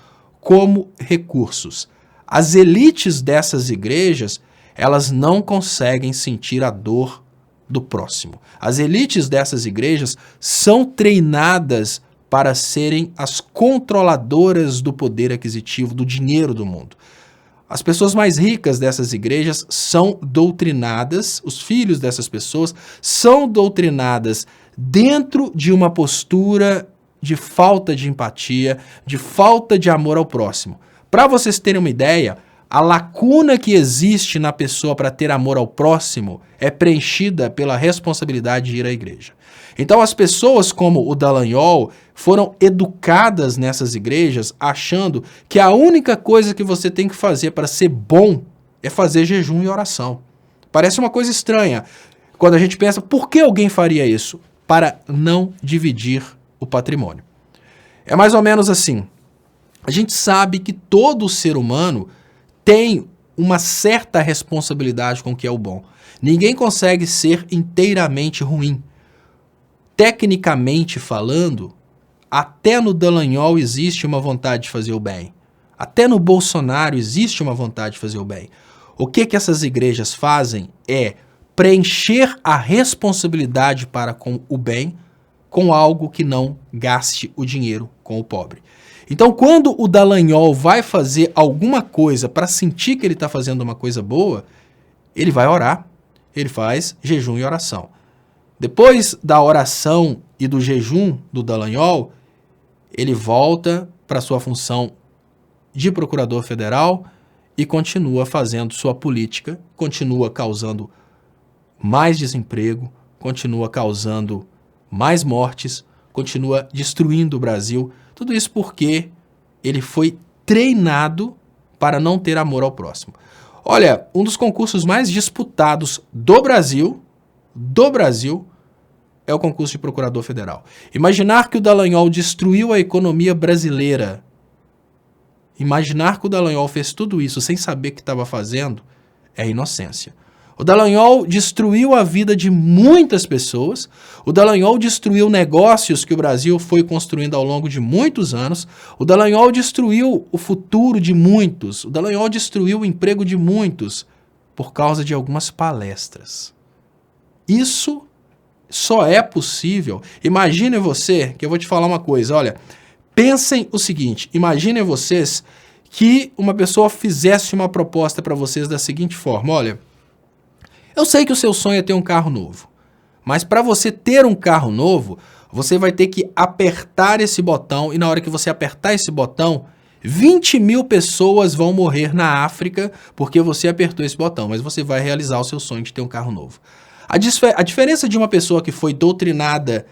como recursos. As elites dessas igrejas, elas não conseguem sentir a dor do próximo. As elites dessas igrejas são treinadas para serem as controladoras do poder aquisitivo, do dinheiro do mundo. As pessoas mais ricas dessas igrejas são doutrinadas, os filhos dessas pessoas são doutrinadas dentro de uma postura de falta de empatia, de falta de amor ao próximo. Para vocês terem uma ideia, a lacuna que existe na pessoa para ter amor ao próximo é preenchida pela responsabilidade de ir à igreja. Então as pessoas como o Dallagnol foram educadas nessas igrejas achando que a única coisa que você tem que fazer para ser bom é fazer jejum e oração. Parece uma coisa estranha quando a gente pensa, por que alguém faria isso? Para não dividir o patrimônio. É mais ou menos assim. A gente sabe que todo ser humano tem uma certa responsabilidade com o que é o bom. Ninguém consegue ser inteiramente ruim. Tecnicamente falando, até no Dallagnol existe uma vontade de fazer o bem. Até no Bolsonaro existe uma vontade de fazer o bem. O que essas igrejas fazem é preencher a responsabilidade para com o bem com algo que não gaste o dinheiro com o pobre. Então, quando o Dallagnol vai fazer alguma coisa para sentir que ele está fazendo uma coisa boa, ele vai orar, ele faz jejum e oração. Depois da oração e do jejum do Dallagnol, ele volta para sua função de procurador federal e continua fazendo sua política, continua causando mais desemprego, continua causando mais mortes, continua destruindo o Brasil. Tudo isso porque ele foi treinado para não ter amor ao próximo. Olha, um dos concursos mais disputados do Brasil é o concurso de procurador federal. Imaginar que o Dallagnol destruiu a economia brasileira, imaginar que o Dallagnol fez tudo isso sem saber o que estava fazendo, é inocência. O Dallagnol destruiu a vida de muitas pessoas, o Dallagnol destruiu negócios que o Brasil foi construindo ao longo de muitos anos, o Dallagnol destruiu o futuro de muitos, o Dallagnol destruiu o emprego de muitos por causa de algumas palestras. Isso só é possível. Imagine você, que eu vou te falar uma coisa, olha, pensem o seguinte, imaginem vocês que uma pessoa fizesse uma proposta para vocês da seguinte forma, olha, eu sei que o seu sonho é ter um carro novo, mas para você ter um carro novo, você vai ter que apertar esse botão e na hora que você apertar esse botão, 20 mil pessoas vão morrer na África porque você apertou esse botão, mas você vai realizar o seu sonho de ter um carro novo. A diferença de uma pessoa que foi doutrinada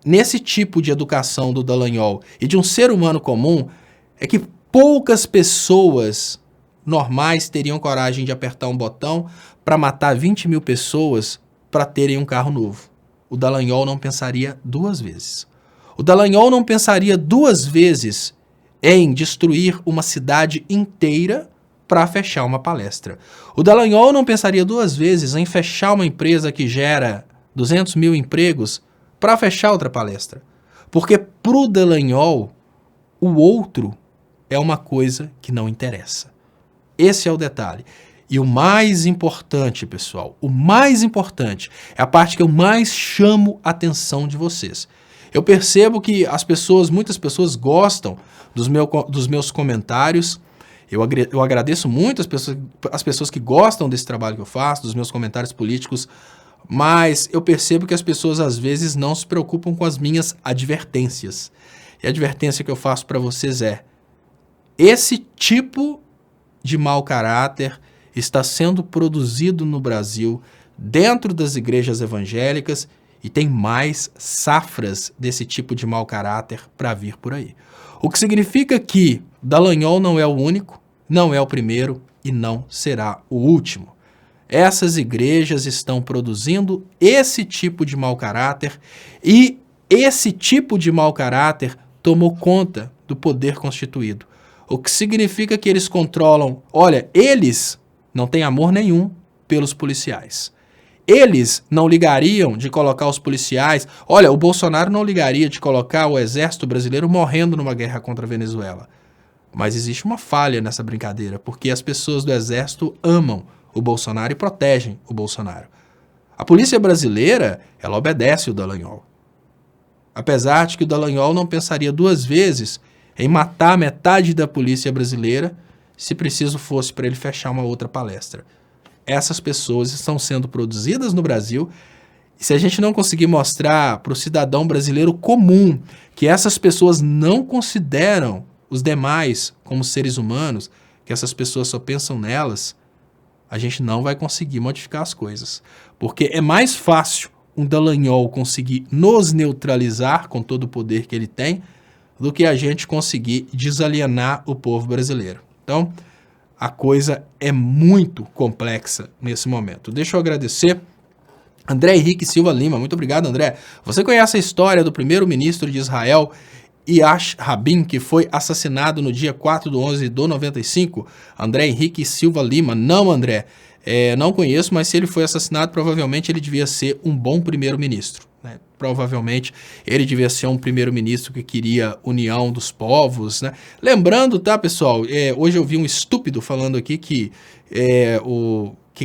nesse tipo de educação do Dallagnol e de um ser humano comum é que poucas pessoas normais teriam coragem de apertar um botão para matar 20 mil pessoas para terem um carro novo. O Dallagnol não pensaria duas vezes. O Dallagnol não pensaria duas vezes em destruir uma cidade inteira para fechar uma palestra. O Dallagnol não pensaria duas vezes em fechar uma empresa que gera 200 mil empregos para fechar outra palestra. Porque para o Dallagnol, o outro é uma coisa que não interessa. Esse é o detalhe. E o mais importante, pessoal, o mais importante é a parte que eu mais chamo a atenção de vocês. Eu percebo que muitas pessoas gostam dos meus comentários. Eu agradeço muito as pessoas que gostam desse trabalho que eu faço, dos meus comentários políticos, mas eu percebo que as pessoas às vezes não se preocupam com as minhas advertências. E a advertência que eu faço para vocês é: esse tipo de mau caráter está sendo produzido no Brasil dentro das igrejas evangélicas e tem mais safras desse tipo de mau caráter para vir por aí. O que significa que Dallagnol não é o único, não é o primeiro e não será o último. Essas igrejas estão produzindo esse tipo de mau caráter e esse tipo de mau caráter tomou conta do poder constituído. O que significa que eles controlam, olha, eles não têm amor nenhum pelos policiais. Eles não ligariam de colocar os policiais, olha, o Bolsonaro não ligaria de colocar o exército brasileiro morrendo numa guerra contra a Venezuela. Mas existe uma falha nessa brincadeira, porque as pessoas do exército amam o Bolsonaro e protegem o Bolsonaro. A polícia brasileira, ela obedece o Dallagnol. Apesar de que o Dallagnol não pensaria duas vezes em matar metade da polícia brasileira se preciso fosse para ele fechar uma outra palestra. Essas pessoas estão sendo produzidas no Brasil e se a gente não conseguir mostrar para o cidadão brasileiro comum que essas pessoas não consideram os demais como seres humanos, que essas pessoas só pensam nelas, a gente não vai conseguir modificar as coisas. Porque é mais fácil um Dallagnol conseguir nos neutralizar com todo o poder que ele tem do que a gente conseguir desalienar o povo brasileiro. Então, a coisa é muito complexa nesse momento. Deixa eu agradecer André Henrique Silva Lima. Muito obrigado, André. Você conhece a história do primeiro-ministro de Israel, Yash Rabin, que foi assassinado no dia 4/11 de 95? André Henrique Silva Lima. Não, André. Não conheço, mas se ele foi assassinado, provavelmente ele devia ser um bom primeiro-ministro. Né? Provavelmente ele devia ser um primeiro-ministro que queria união dos povos. Né? Lembrando, tá, pessoal, hoje eu vi um estúpido falando aqui que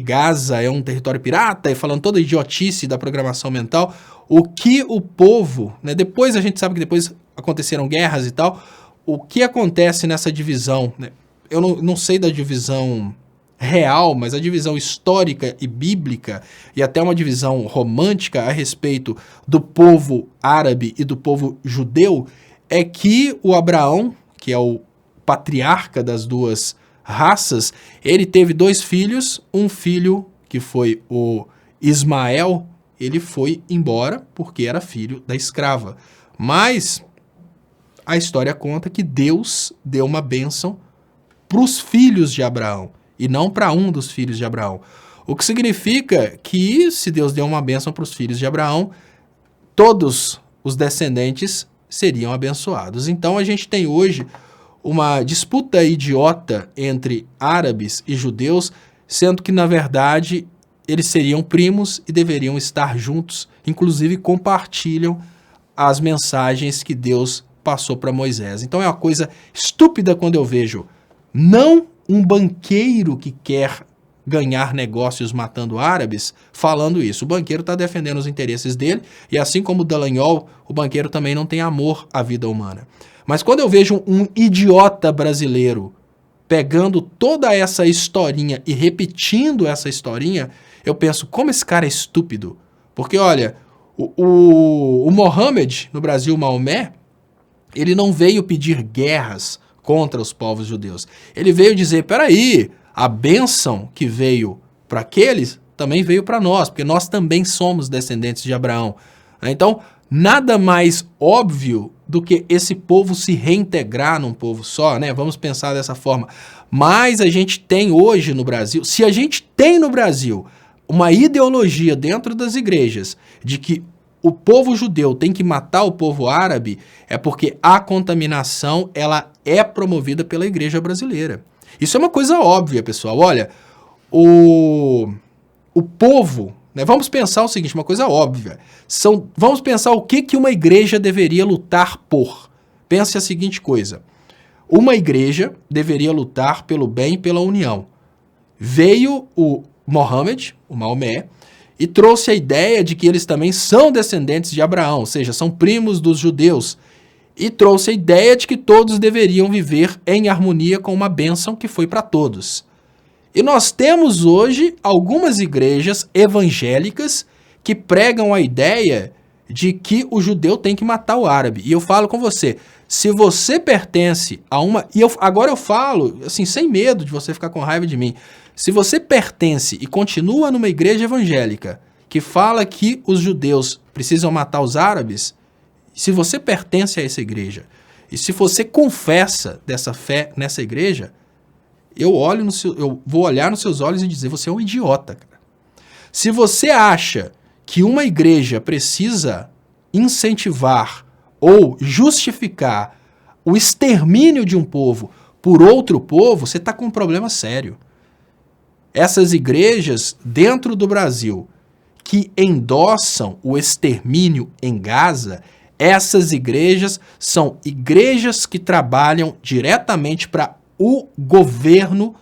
Gaza é um território pirata e falando toda a idiotice da programação mental. O que o povo, né, depois a gente sabe que depois aconteceram guerras e tal, o que acontece nessa divisão, né? Eu não sei da divisão real, mas a divisão histórica e bíblica e até uma divisão romântica a respeito do povo árabe e do povo judeu é que o Abraão, que é o patriarca das duas raças, ele teve 2 filhos, um filho que foi o Ismael, ele foi embora porque era filho da escrava, mas a história conta que Deus deu uma bênção para os filhos de Abraão e não para um dos filhos de Abraão. O que significa que, se Deus deu uma bênção para os filhos de Abraão, todos os descendentes seriam abençoados. Então a gente tem hoje uma disputa idiota entre árabes e judeus sendo que, na verdade, eles seriam primos e deveriam estar juntos, inclusive compartilham as mensagens que Deus passou para Moisés. Então é uma coisa estúpida quando eu vejo não um banqueiro que quer ganhar negócios matando árabes falando isso. O banqueiro está defendendo os interesses dele e, assim como Dallagnol, o banqueiro também não tem amor à vida humana. Mas quando eu vejo um idiota brasileiro pegando toda essa historinha e repetindo essa historinha, eu penso, como esse cara é estúpido. Porque, olha, o Mohammed, no Brasil, Maomé, ele não veio pedir guerras contra os povos judeus. Ele veio dizer, peraí, a bênção que veio para aqueles também veio para nós, porque nós também somos descendentes de Abraão. Então, nada mais óbvio do que esse povo se reintegrar num povo só, né? Vamos pensar dessa forma. Mas a gente tem hoje no Brasil, se a gente tem no Brasil uma ideologia dentro das igrejas de que o povo judeu tem que matar o povo árabe, é porque a contaminação ela é promovida pela igreja brasileira. Isso é uma coisa óbvia, pessoal. Olha, o povo, né, vamos pensar o seguinte, uma coisa óbvia. Vamos pensar o que uma igreja deveria lutar por. Pense a seguinte coisa. Uma igreja deveria lutar pelo bem e pela união. Veio o Mohammed, o Maomé, e trouxe a ideia de que eles também são descendentes de Abraão, ou seja, são primos dos judeus. E trouxe a ideia de que todos deveriam viver em harmonia com uma bênção que foi para todos. E nós temos hoje algumas igrejas evangélicas que pregam a ideia de que o judeu tem que matar o árabe. E eu falo com você, se você pertence a uma... agora eu falo, assim, sem medo de você ficar com raiva de mim. Se você pertence e continua numa igreja evangélica que fala que os judeus precisam matar os árabes, se você pertence a essa igreja e se você confessa dessa fé nessa igreja, eu vou olhar nos seus olhos e dizer, você é um idiota, cara. Se você acha que uma igreja precisa incentivar ou justificar o extermínio de um povo por outro povo, você está com um problema sério. Essas igrejas dentro do Brasil que endossam o extermínio em Gaza, essas igrejas são igrejas que trabalham diretamente para o governo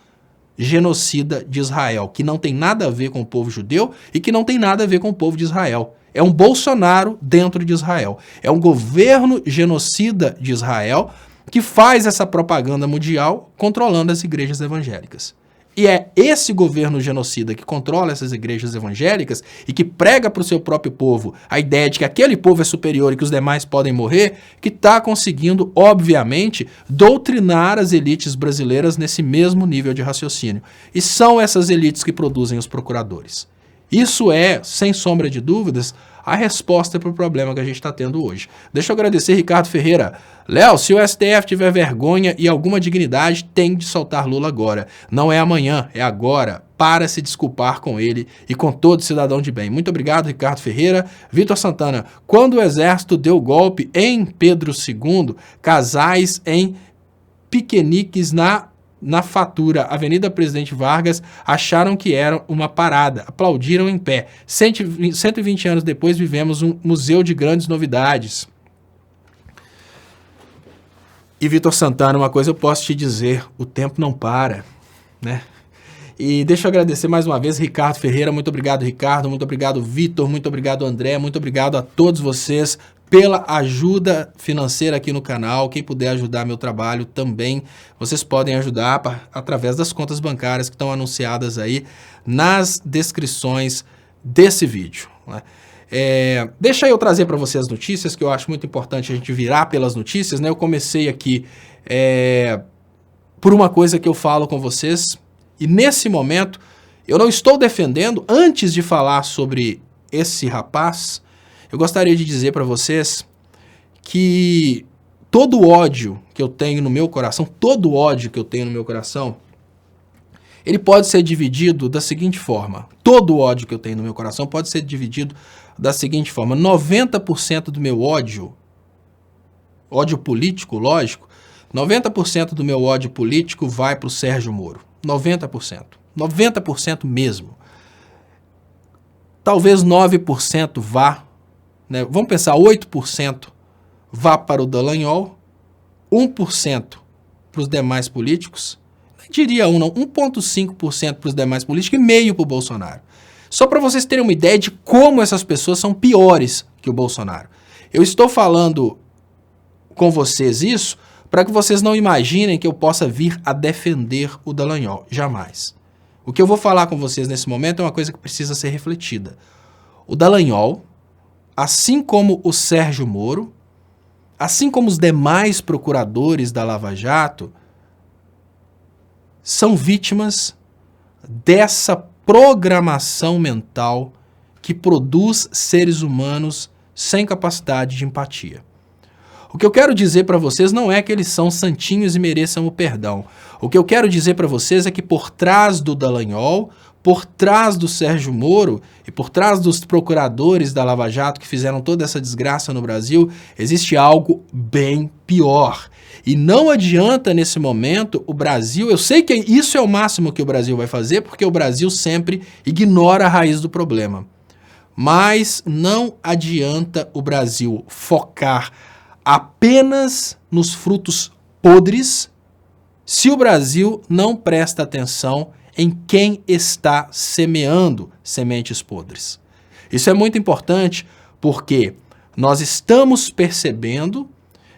genocida de Israel, que não tem nada a ver com o povo judeu e que não tem nada a ver com o povo de Israel. É um Bolsonaro dentro de Israel. É um governo genocida de Israel que faz essa propaganda mundial controlando as igrejas evangélicas. E é esse governo genocida que controla essas igrejas evangélicas e que prega para o seu próprio povo a ideia de que aquele povo é superior e que os demais podem morrer, que está conseguindo, obviamente, doutrinar as elites brasileiras nesse mesmo nível de raciocínio. E são essas elites que produzem os procuradores. Isso é, sem sombra de dúvidas, a resposta para o problema que a gente está tendo hoje. Deixa eu agradecer, Ricardo Ferreira. Léo, se o STF tiver vergonha e alguma dignidade, tem de soltar Lula agora. Não é amanhã, é agora. Para se desculpar com ele e com todo cidadão de bem. Muito obrigado, Ricardo Ferreira. Vitor Santana, quando o exército deu golpe em Pedro II, casais em piqueniques na Fatura, Avenida Presidente Vargas, acharam que era uma parada, aplaudiram em pé. 120 anos depois, vivemos um museu de grandes novidades. E, Vitor Santana, uma coisa eu posso te dizer, o tempo não para, né? E deixa eu agradecer mais uma vez, Ricardo Ferreira, muito obrigado, Ricardo, muito obrigado, Vitor, muito obrigado, André, muito obrigado a todos vocês pela ajuda financeira aqui no canal. Quem puder ajudar meu trabalho também, vocês podem ajudar através das contas bancárias que estão anunciadas aí nas descrições desse vídeo, né? Deixa eu trazer para vocês as notícias, que eu acho muito importante a gente virar pelas notícias, né? Eu comecei aqui por uma coisa que eu falo com vocês, e nesse momento eu não estou defendendo, antes de falar sobre esse rapaz, eu gostaria de dizer para vocês que todo o ódio que eu tenho no meu coração, ele pode ser dividido da seguinte forma. Todo o ódio que eu tenho no meu coração pode ser dividido da seguinte forma. 90% do meu ódio político, lógico, 90% do meu ódio político vai para o Sérgio Moro. 90%. 90% mesmo. Talvez 9% vá, né? Vamos pensar, 8% vá para o Dallagnol, 1% para os demais políticos, não diria 1,5% para os demais políticos e meio para o Bolsonaro. Só para vocês terem uma ideia de como essas pessoas são piores que o Bolsonaro. Eu estou falando com vocês isso para que vocês não imaginem que eu possa vir a defender o Dallagnol. Jamais. O que eu vou falar com vocês nesse momento é uma coisa que precisa ser refletida. O Dallagnol, assim como o Sérgio Moro, assim como os demais procuradores da Lava Jato, são vítimas dessa programação mental que produz seres humanos sem capacidade de empatia. O que eu quero dizer para vocês não é que eles são santinhos e mereçam o perdão. O que eu quero dizer para vocês é que por trás do Dallagnol, por trás do Sérgio Moro e por trás dos procuradores da Lava Jato que fizeram toda essa desgraça no Brasil, existe algo bem pior. E não adianta nesse momento o Brasil, eu sei que isso é o máximo que o Brasil vai fazer, porque o Brasil sempre ignora a raiz do problema. Mas não adianta o Brasil focar apenas nos frutos podres se o Brasil não presta atenção em quem está semeando sementes podres. Isso é muito importante porque nós estamos percebendo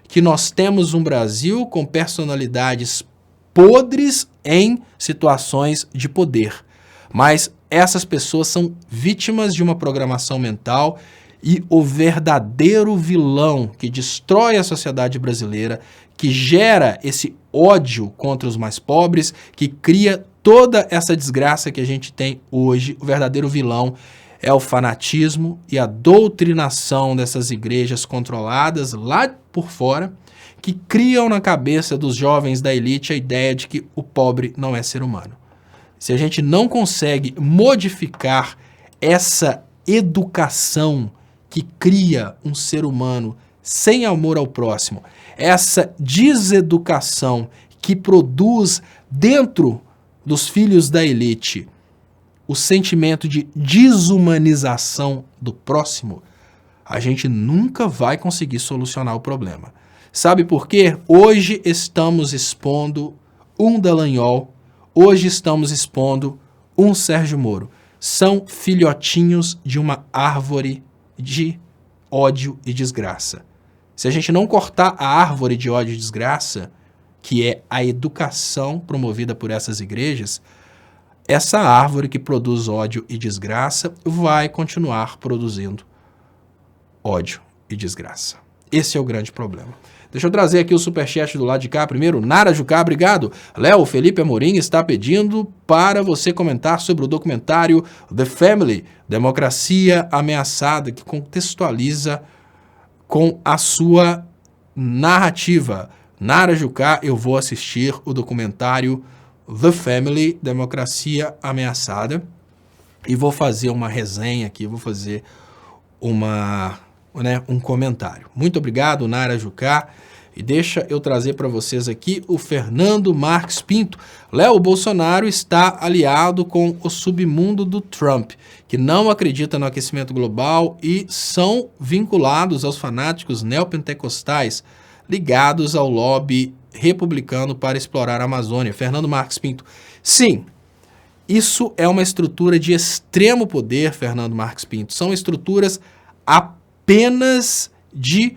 que nós temos um Brasil com personalidades podres em situações de poder. Mas essas pessoas são vítimas de uma programação mental e o verdadeiro vilão que destrói a sociedade brasileira, que gera esse ódio contra os mais pobres, que cria toda essa desgraça que a gente tem hoje, o verdadeiro vilão é o fanatismo e a doutrinação dessas igrejas controladas lá por fora, que criam na cabeça dos jovens da elite a ideia de que o pobre não é ser humano. Se a gente não consegue modificar essa educação que cria um ser humano sem amor ao próximo, essa deseducação que produz dentro dos filhos da elite o sentimento de desumanização do próximo, a gente nunca vai conseguir solucionar o problema. Sabe por quê? Hoje estamos expondo um Dallagnol, hoje estamos expondo um Sérgio Moro. São filhotinhos de uma árvore de ódio e desgraça. Se a gente não cortar a árvore de ódio e desgraça, que é a educação promovida por essas igrejas, essa árvore que produz ódio e desgraça vai continuar produzindo ódio e desgraça. Esse é o grande problema. Deixa eu trazer aqui o superchat do lado de cá. Primeiro, Nara Jucá, obrigado. Léo, Felipe Amorim está pedindo para você comentar sobre o documentário The Family, Democracia Ameaçada, que contextualiza com a sua narrativa. Nara Jucá, eu vou assistir o documentário The Family, Democracia Ameaçada, e vou fazer uma resenha aqui, vou fazer um comentário. Muito obrigado, Nara Jucá. E deixa eu trazer para vocês aqui o Fernando Marques Pinto. Léo, Bolsonaro está aliado com o submundo do Trump, que não acredita no aquecimento global e são vinculados aos fanáticos neopentecostais ligados ao lobby republicano para explorar a Amazônia. Fernando Marques Pinto. Sim, isso é uma estrutura de extremo poder, Fernando Marques Pinto. São estruturas apenas de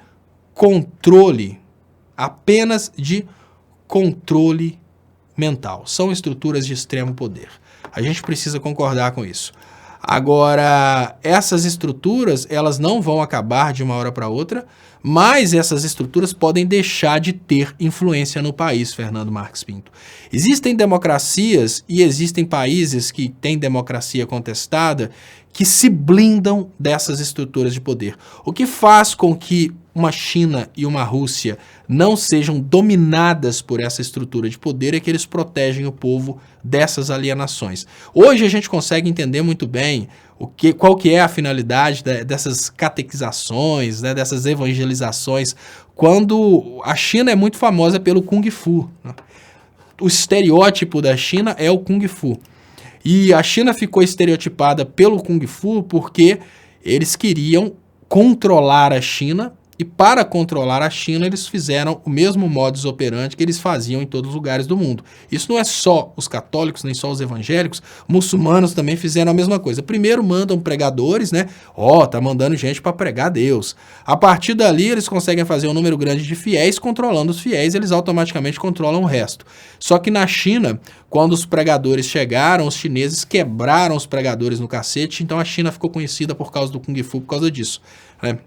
controle mental. São estruturas de extremo poder. A gente precisa concordar com isso. Agora, essas estruturas, elas não vão acabar de uma hora para outra, mas essas estruturas podem deixar de ter influência no país, Fernando Marques Pinto. Existem democracias e existem países que têm democracia contestada que se blindam dessas estruturas de poder. O que faz com que uma China e uma Rússia não sejam dominadas por essa estrutura de poder é que eles protegem o povo dessas alienações. Hoje a gente consegue entender muito bem qual que é a finalidade dessas catequizações, né, dessas evangelizações, quando a China é muito famosa pelo Kung Fu. Né? O estereótipo da China é o Kung Fu. E a China ficou estereotipada pelo Kung Fu porque eles queriam controlar a China, e para controlar a China eles fizeram o mesmo modus operandi que eles faziam em todos os lugares do mundo. Isso não é só os católicos, nem só os evangélicos, muçulmanos também fizeram a mesma coisa. Primeiro mandam pregadores, né? Tá mandando gente para pregar a Deus. A partir dali eles conseguem fazer um número grande de fiéis, controlando os fiéis, eles automaticamente controlam o resto. Só que na China, quando os pregadores chegaram, os chineses quebraram os pregadores no cacete, então a China ficou conhecida por causa do Kung Fu, por causa disso, né?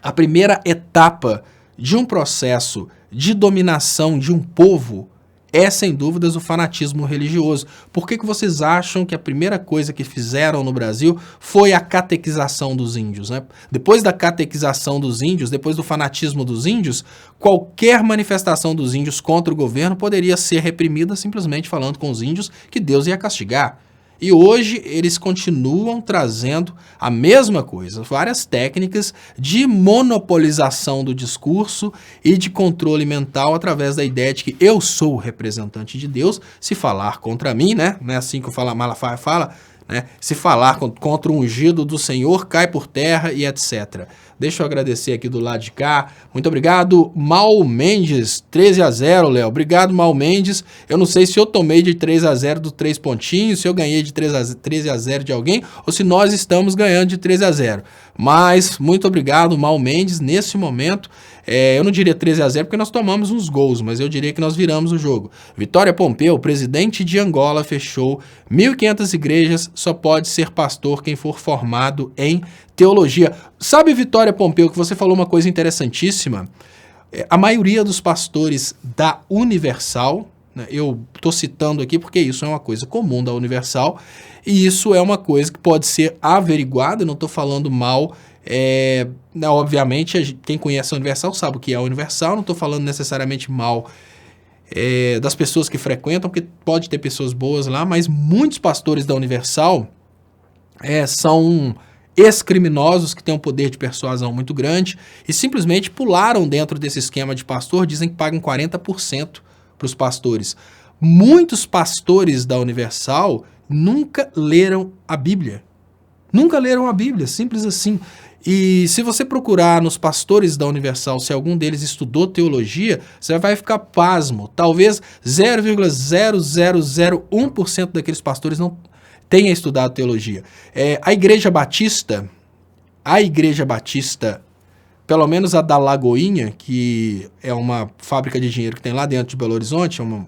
A primeira etapa de um processo de dominação de um povo é, sem dúvidas, o fanatismo religioso. Por que vocês acham que a primeira coisa que fizeram no Brasil foi a catequização dos índios, né? Depois da catequização dos índios, depois do fanatismo dos índios, qualquer manifestação dos índios contra o governo poderia ser reprimida simplesmente falando com os índios que Deus ia castigar. E hoje eles continuam trazendo a mesma coisa, várias técnicas de monopolização do discurso e de controle mental através da ideia de que eu sou o representante de Deus, se falar contra mim, né? Não é assim que o Malafaia fala, né? Se falar contra o ungido do Senhor, cai por terra e etc. Deixa eu agradecer aqui do lado de cá. Muito obrigado, Mal Mendes, 13-0, Léo. Obrigado, Mal Mendes. Eu não sei se eu tomei de 3-0 do 3 pontinhos, se eu ganhei de 13-0 de alguém, ou se nós estamos ganhando de 13-0. Mas, muito obrigado, Mal Mendes. Nesse momento, eu não diria 13-0 porque nós tomamos uns gols, mas eu diria que nós viramos o jogo. Vitória Pompeu, presidente de Angola, fechou 1.500 igrejas, só pode ser pastor quem for formado em teologia. Sabe, Vitória Pompeu, que você falou uma coisa interessantíssima? A maioria dos pastores da Universal, né, eu estou citando aqui porque isso é uma coisa comum da Universal, e isso é uma coisa que pode ser averiguada, não estou falando mal. Obviamente, quem conhece a Universal sabe o que é a Universal, não estou falando necessariamente mal das pessoas que frequentam, porque pode ter pessoas boas lá, mas muitos pastores da Universal são ex-criminosos que têm um poder de persuasão muito grande e simplesmente pularam dentro desse esquema de pastor, dizem que pagam 40% para os pastores. Muitos pastores da Universal nunca leram a Bíblia. Nunca leram a Bíblia, simples assim. E se você procurar nos pastores da Universal, se algum deles estudou teologia, você vai ficar pasmo. Talvez 0,0001% daqueles pastores não tenha estudado teologia. A Igreja Batista, pelo menos a da Lagoinha, que é uma fábrica de dinheiro que tem lá dentro de Belo Horizonte, uma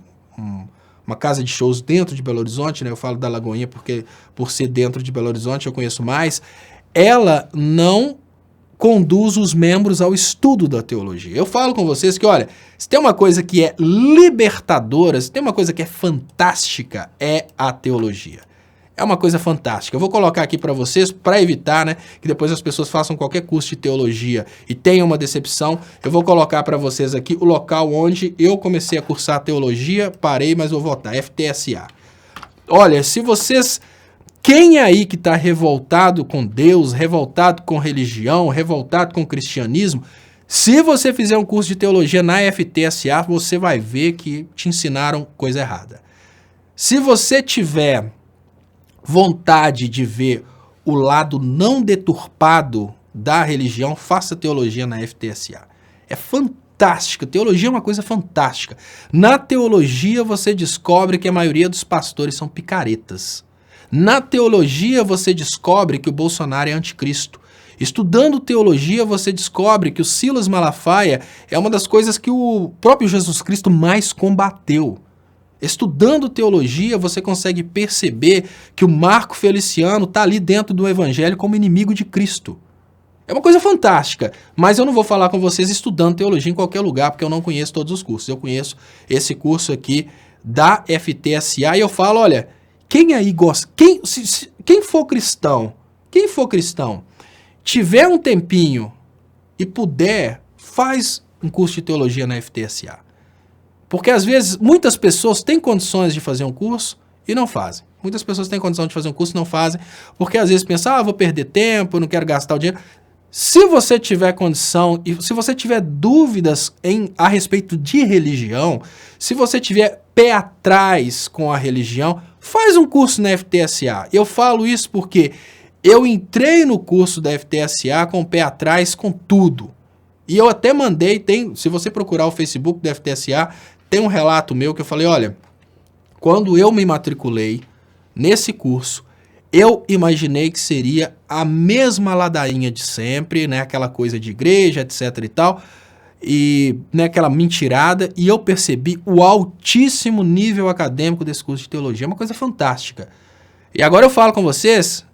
casa de shows dentro de Belo Horizonte, né? Eu falo da Lagoinha porque, por ser dentro de Belo Horizonte, eu conheço mais. Ela não conduz os membros ao estudo da teologia. Eu falo com vocês que, olha, se tem uma coisa que é libertadora, se tem uma coisa que é fantástica, é a teologia. É uma coisa fantástica. Eu vou colocar aqui para vocês, para evitar, né, que depois as pessoas façam qualquer curso de teologia e tenham uma decepção, eu vou colocar para vocês aqui o local onde eu comecei a cursar teologia, parei, mas vou voltar, FTSA. Olha, se vocês... Quem aí que está revoltado com Deus, revoltado com religião, revoltado com cristianismo, se você fizer um curso de teologia na FTSA, você vai ver que te ensinaram coisa errada. Se você tiver vontade de ver o lado não deturpado da religião, faça teologia na FTSA. É fantástica. Teologia é uma coisa fantástica. Na teologia você descobre que a maioria dos pastores são picaretas. Na teologia você descobre que o Bolsonaro é anticristo. Estudando teologia você descobre que o Silas Malafaia é uma das coisas que o próprio Jesus Cristo mais combateu. Estudando teologia, você consegue perceber que o Marco Feliciano está ali dentro do evangelho como inimigo de Cristo. É uma coisa fantástica, mas eu não vou falar com vocês estudando teologia em qualquer lugar, porque eu não conheço todos os cursos. Eu conheço esse curso aqui da FTSA e eu falo, olha, quem aí gosta, quem for cristão, tiver um tempinho e puder, faz um curso de teologia na FTSA. Porque, às vezes, muitas pessoas têm condições de fazer um curso e não fazem. Muitas pessoas têm condição de fazer um curso e não fazem, porque, às vezes, pensam, vou perder tempo, não quero gastar o dinheiro. Se você tiver condição e se você tiver dúvidas a respeito de religião, se você tiver pé atrás com a religião, faz um curso na FTSA. Eu falo isso porque eu entrei no curso da FTSA com o pé atrás, com tudo. E eu até mandei, se você procurar o Facebook da FTSA, tem um relato meu que eu falei, olha, quando eu me matriculei nesse curso, eu imaginei que seria a mesma ladainha de sempre, né, aquela coisa de igreja, etc e tal, e né, aquela mentirada, e eu percebi o altíssimo nível acadêmico desse curso de teologia, é uma coisa fantástica. E agora eu falo com vocês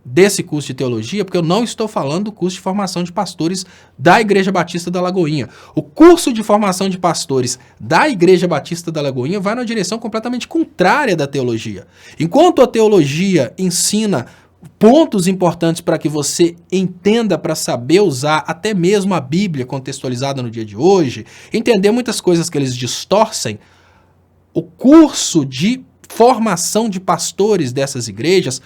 desse curso de teologia, porque eu não estou falando do curso de formação de pastores da Igreja Batista da Lagoinha. O curso de formação de pastores da Igreja Batista da Lagoinha vai na direção completamente contrária da teologia. Enquanto a teologia ensina pontos importantes para que você entenda, para saber usar até mesmo a Bíblia contextualizada no dia de hoje, entender muitas coisas que eles distorcem, o curso de formação de pastores dessas igrejas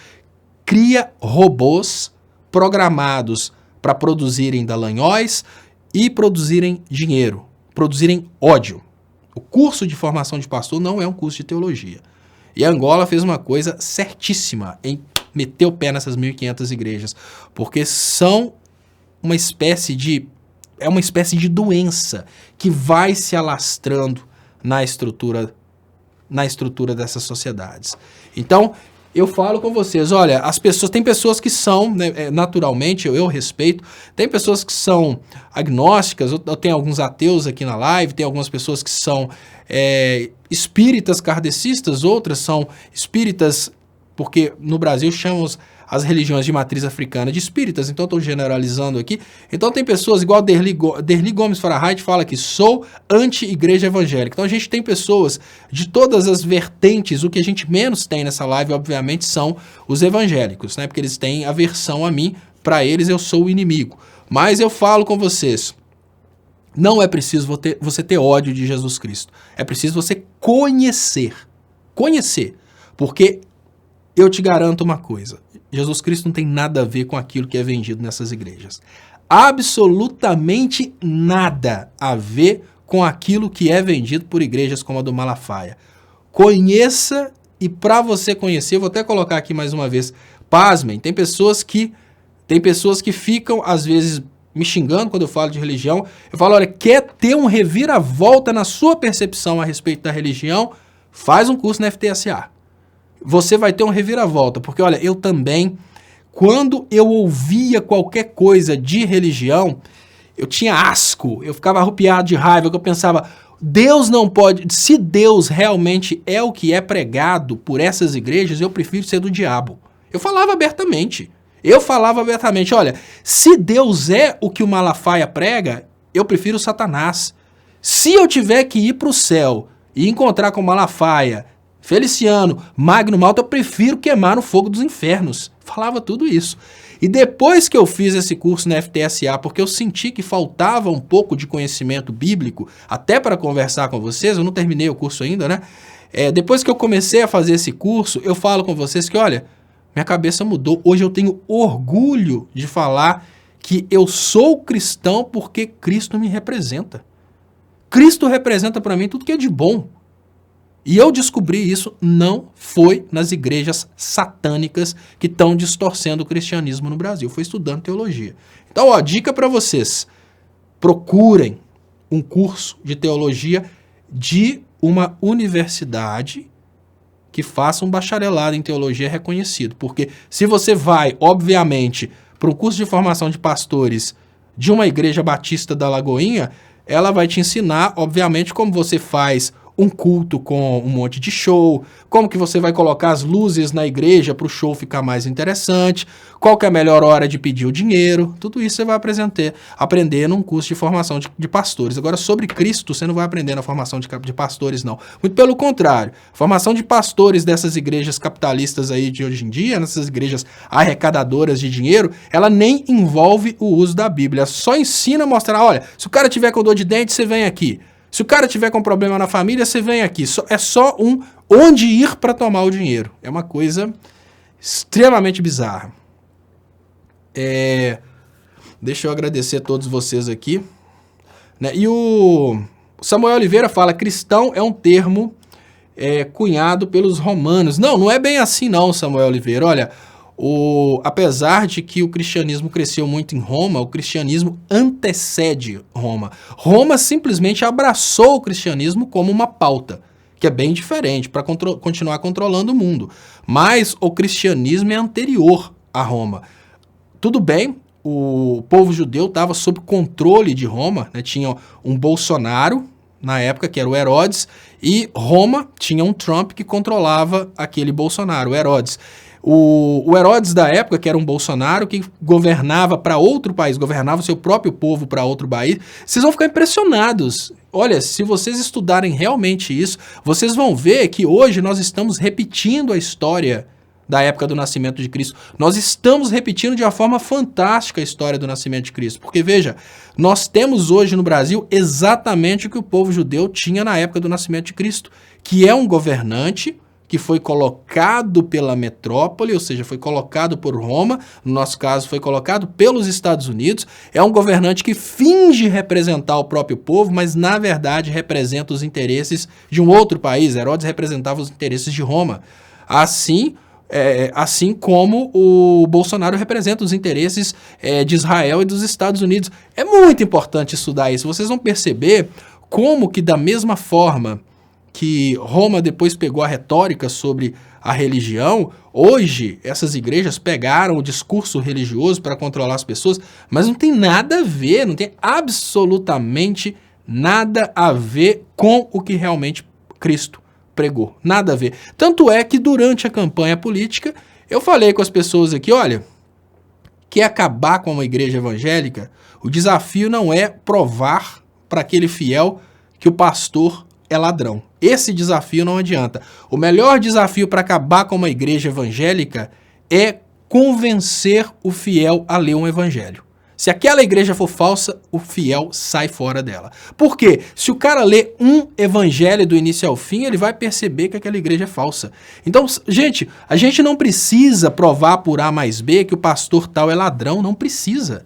cria robôs programados para produzirem dalanhóis e produzirem dinheiro, produzirem ódio. O curso de formação de pastor não é um curso de teologia. E a Angola fez uma coisa certíssima em meter o pé nessas 1.500 igrejas, porque são uma espécie de... é uma espécie de doença que vai se alastrando na estrutura dessas sociedades. Então, eu falo com vocês, olha, tem pessoas que são, né, naturalmente, eu respeito, tem pessoas que são agnósticas, eu tenho alguns ateus aqui na live, tem algumas pessoas que são espíritas kardecistas, outras são espíritas, porque no Brasil chamamos as religiões de matriz africana de espíritas, então estou generalizando aqui. Então tem pessoas, igual Derli Gomes Fahrenheit fala que sou anti-igreja evangélica. Então a gente tem pessoas de todas as vertentes. O que a gente menos tem nessa live, obviamente, são os evangélicos, né? Porque eles têm aversão a mim, para eles eu sou o inimigo. Mas eu falo com vocês, não é preciso você ter ódio de Jesus Cristo. É preciso você conhecer. Conhecer. Porque eu te garanto uma coisa, Jesus Cristo não tem nada a ver com aquilo que é vendido nessas igrejas. Absolutamente nada a ver com aquilo que é vendido por igrejas como a do Malafaia. Conheça, e para você conhecer, eu vou até colocar aqui mais uma vez, pasmem, tem pessoas que ficam, às vezes, me xingando quando eu falo de religião. Eu falo, olha, quer ter um reviravolta na sua percepção a respeito da religião? Faz um curso na FTSA. Você vai ter um reviravolta, porque olha, eu também, quando eu ouvia qualquer coisa de religião, eu tinha asco, eu ficava arrupiado de raiva, eu pensava, Deus não pode, se Deus realmente é o que é pregado por essas igrejas, eu prefiro ser do diabo. Eu falava abertamente, olha, se Deus é o que o Malafaia prega, eu prefiro Satanás. Se eu tiver que ir para o céu e encontrar com Malafaia, Feliciano, Magno Malta, eu prefiro queimar no fogo dos infernos. Falava tudo isso. E depois que eu fiz esse curso na FTSA, porque eu senti que faltava um pouco de conhecimento bíblico, até para conversar com vocês, eu não terminei o curso ainda, né? Depois que eu comecei a fazer esse curso, eu falo com vocês que, olha, minha cabeça mudou. Hoje eu tenho orgulho de falar que eu sou cristão porque Cristo me representa. Cristo representa para mim tudo que é de bom. E eu descobri isso não foi nas igrejas satânicas que estão distorcendo o cristianismo no Brasil. Foi estudando teologia. Então, ó, dica para vocês. Procurem um curso de teologia de uma universidade que faça um bacharelado em teologia reconhecido. Porque se você vai, obviamente, para um curso de formação de pastores de uma igreja batista da Lagoinha, ela vai te ensinar, obviamente, como você faz um culto com um monte de show, como que você vai colocar as luzes na igreja para o show ficar mais interessante, qual que é a melhor hora de pedir o dinheiro, tudo isso você vai aprender num curso de formação de pastores. Agora, sobre Cristo, você não vai aprender na formação de pastores, não. Muito pelo contrário, a formação de pastores dessas igrejas capitalistas aí de hoje em dia, nessas igrejas arrecadadoras de dinheiro, ela nem envolve o uso da Bíblia, só ensina a mostrar, olha, se o cara tiver com dor de dente, você vem aqui. Se o cara tiver com problema na família, você vem aqui. É só onde ir para tomar o dinheiro. É uma coisa extremamente bizarra. Deixa eu agradecer a todos vocês aqui. Né? E o Samuel Oliveira fala, cristão é um termo cunhado pelos romanos. Não, não é bem assim não, Samuel Oliveira. Olha, apesar de que o cristianismo cresceu muito em Roma, o cristianismo antecede Roma. Roma simplesmente abraçou o cristianismo como uma pauta, que é bem diferente, para continuar controlando o mundo. Mas o cristianismo é anterior a Roma. Tudo bem, o povo judeu estava sob controle de Roma, né? Tinha um Bolsonaro, na época, que era o Herodes, e Roma tinha um Trump que controlava aquele Bolsonaro, o Herodes. O Herodes da época, que era um Bolsonaro, que governava para outro país, governava o seu próprio povo para outro país, vocês vão ficar impressionados. Olha, se vocês estudarem realmente isso, vocês vão ver que hoje nós estamos repetindo a história da época do nascimento de Cristo. Nós estamos repetindo de uma forma fantástica a história do nascimento de Cristo. Porque, veja, nós temos hoje no Brasil exatamente o que o povo judeu tinha na época do nascimento de Cristo, que é um governante que foi colocado pela metrópole, ou seja, foi colocado por Roma, no nosso caso foi colocado pelos Estados Unidos, é um governante que finge representar o próprio povo, mas na verdade representa os interesses de um outro país. Herodes representava os interesses de Roma. Assim como o Bolsonaro representa os interesses de Israel e dos Estados Unidos. É muito importante estudar isso. Vocês vão perceber como que da mesma forma que Roma depois pegou a retórica sobre a religião, hoje essas igrejas pegaram o discurso religioso para controlar as pessoas, mas não tem nada a ver, não tem absolutamente nada a ver com o que realmente Cristo pregou. Nada a ver. Tanto é que durante a campanha política, eu falei com as pessoas aqui, olha, quer acabar com uma igreja evangélica, o desafio não é provar para aquele fiel que o pastor é ladrão. Esse desafio não adianta. O melhor desafio para acabar com uma igreja evangélica é convencer o fiel a ler um evangelho. Se aquela igreja for falsa, o fiel sai fora dela. Por quê? Se o cara lê um evangelho do início ao fim, ele vai perceber que aquela igreja é falsa. Então, gente, a gente não precisa provar por A mais B que o pastor tal é ladrão, não precisa.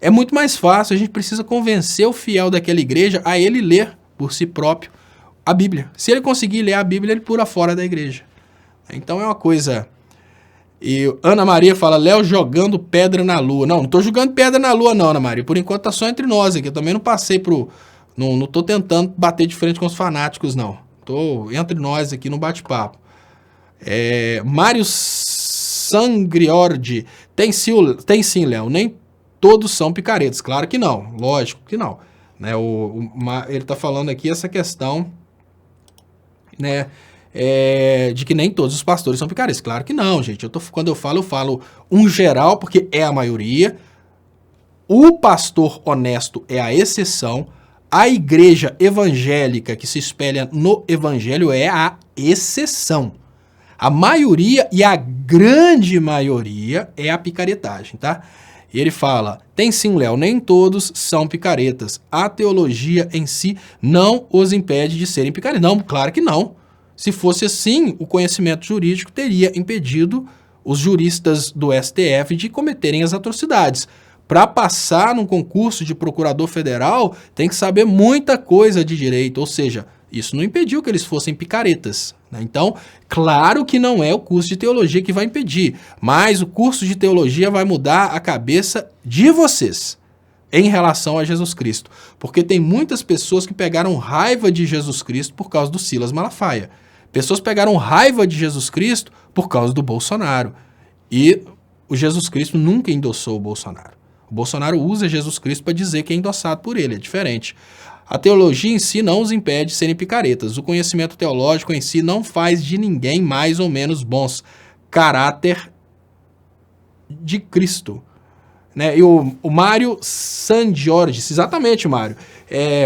É muito mais fácil, a gente precisa convencer o fiel daquela igreja a ele ler por si próprio a Bíblia. Se ele conseguir ler a Bíblia, ele pula fora da igreja. Então é uma coisa... E Ana Maria fala, Léo jogando pedra na lua. Não tô jogando pedra na lua não, Ana Maria. Por enquanto tá só entre nós aqui. Eu também não passei pro... Não tô tentando bater de frente com os fanáticos, não. Tô entre nós aqui no bate-papo. Mário Sangriordi. Tem sim, Léo. Nem todos são picaretas. Claro que não. Lógico que não. Né, ele tá falando aqui essa questão... né, de que nem todos os pastores são picaretas. Claro que não, gente. Quando eu falo um geral, porque é a maioria. O pastor honesto é a exceção. A igreja evangélica que se espelha no evangelho é a exceção. A maioria e a grande maioria é a picaretagem, tá? E ele fala, tem sim, Léo, nem todos são picaretas. A teologia em si não os impede de serem picaretas. Não, claro que não. Se fosse assim, o conhecimento jurídico teria impedido os juristas do STF de cometerem as atrocidades. Para passar num concurso de procurador federal, tem que saber muita coisa de direito, ou seja, isso não impediu que eles fossem picaretas, né? Então, claro que não é o curso de teologia que vai impedir, mas o curso de teologia vai mudar a cabeça de vocês em relação a Jesus Cristo, porque tem muitas pessoas que pegaram raiva de Jesus Cristo por causa do Silas Malafaia. Pessoas pegaram raiva de Jesus Cristo por causa do Bolsonaro. E o Jesus Cristo nunca endossou o Bolsonaro. O Bolsonaro usa Jesus Cristo para dizer que é endossado por ele, é diferente. A teologia em si não os impede de serem picaretas. O conhecimento teológico em si não faz de ninguém mais ou menos bons. Caráter de Cristo. Né? E o Mário Sangiorgi, exatamente, Mário.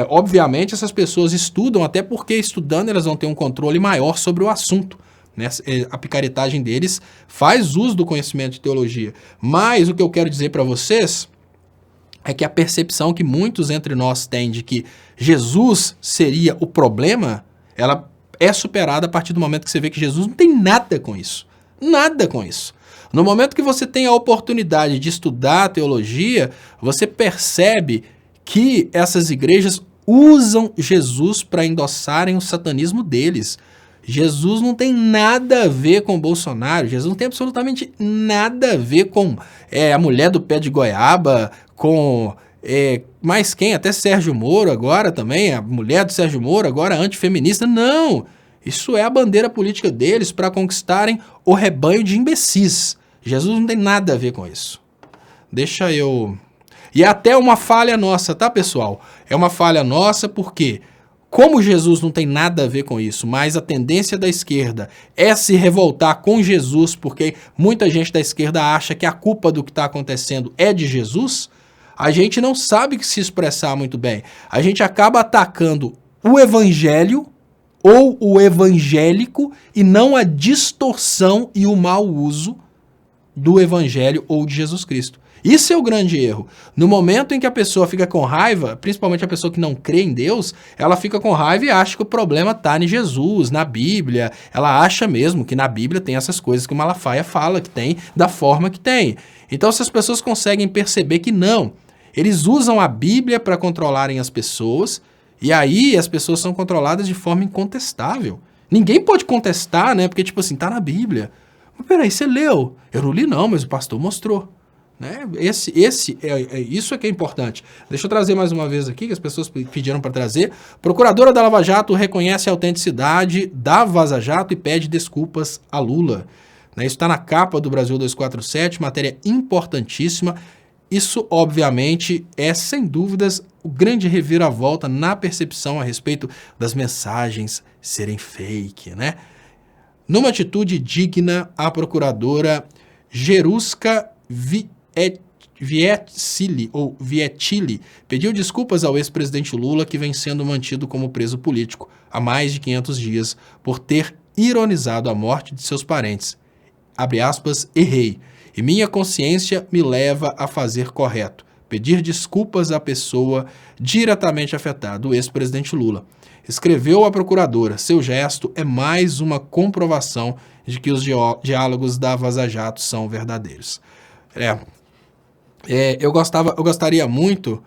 Obviamente essas pessoas estudam, até porque estudando elas vão ter um controle maior sobre o assunto. Né? A picaretagem deles faz uso do conhecimento de teologia. Mas o que eu quero dizer para vocês é que a percepção que muitos entre nós têm de que Jesus seria o problema, ela é superada a partir do momento que você vê que Jesus não tem nada com isso. Nada com isso. No momento que você tem a oportunidade de estudar a teologia, você percebe que essas igrejas usam Jesus para endossarem o satanismo deles. Jesus não tem nada a ver com Bolsonaro, Jesus não tem absolutamente nada a ver com a mulher do pé de goiaba, com mais quem? Até Sérgio Moro agora também, a mulher do Sérgio Moro agora antifeminista. Não, isso é a bandeira política deles para conquistarem o rebanho de imbecis. Jesus não tem nada a ver com isso. Deixa eu... E é até uma falha nossa, tá, pessoal? É uma falha nossa porque, como Jesus não tem nada a ver com isso, mas a tendência da esquerda é se revoltar com Jesus, porque muita gente da esquerda acha que a culpa do que está acontecendo é de Jesus, a gente não sabe se expressar muito bem. A gente acaba atacando o evangelho ou o evangélico e não a distorção e o mau uso do evangelho ou de Jesus Cristo. Isso é o grande erro. No momento em que a pessoa fica com raiva, principalmente a pessoa que não crê em Deus, ela fica com raiva e acha que o problema está em Jesus, na Bíblia. Ela acha mesmo que na Bíblia tem essas coisas que o Malafaia fala que tem, da forma que tem. Então, se as pessoas conseguem perceber que não, eles usam a Bíblia para controlarem as pessoas, e aí as pessoas são controladas de forma incontestável. Ninguém pode contestar, né? Porque, tipo assim, tá na Bíblia. Mas peraí, você leu? Eu não li não, mas o pastor mostrou. Né? Isso é que é importante. Deixa eu trazer mais uma vez aqui, que as pessoas pediram para trazer. Procuradora da Lava Jato reconhece a autenticidade da Vaza Jato e pede desculpas a Lula. Né? Isso está na capa do Brasil 247, matéria importantíssima. Isso, obviamente, é, sem dúvidas, o grande reviravolta na percepção a respeito das mensagens serem fake, né? Numa atitude digna, a procuradora Jeruska Vietilli pediu desculpas ao ex-presidente Lula, que vem sendo mantido como preso político há mais de 500 dias por ter ironizado a morte de seus parentes. Abre aspas, errei, e minha consciência me leva a fazer correto. Pedir desculpas à pessoa diretamente afetada, o ex-presidente Lula. Escreveu a procuradora, seu gesto é mais uma comprovação de que os diálogos da Vaza Jato são verdadeiros. Eu gostaria muito,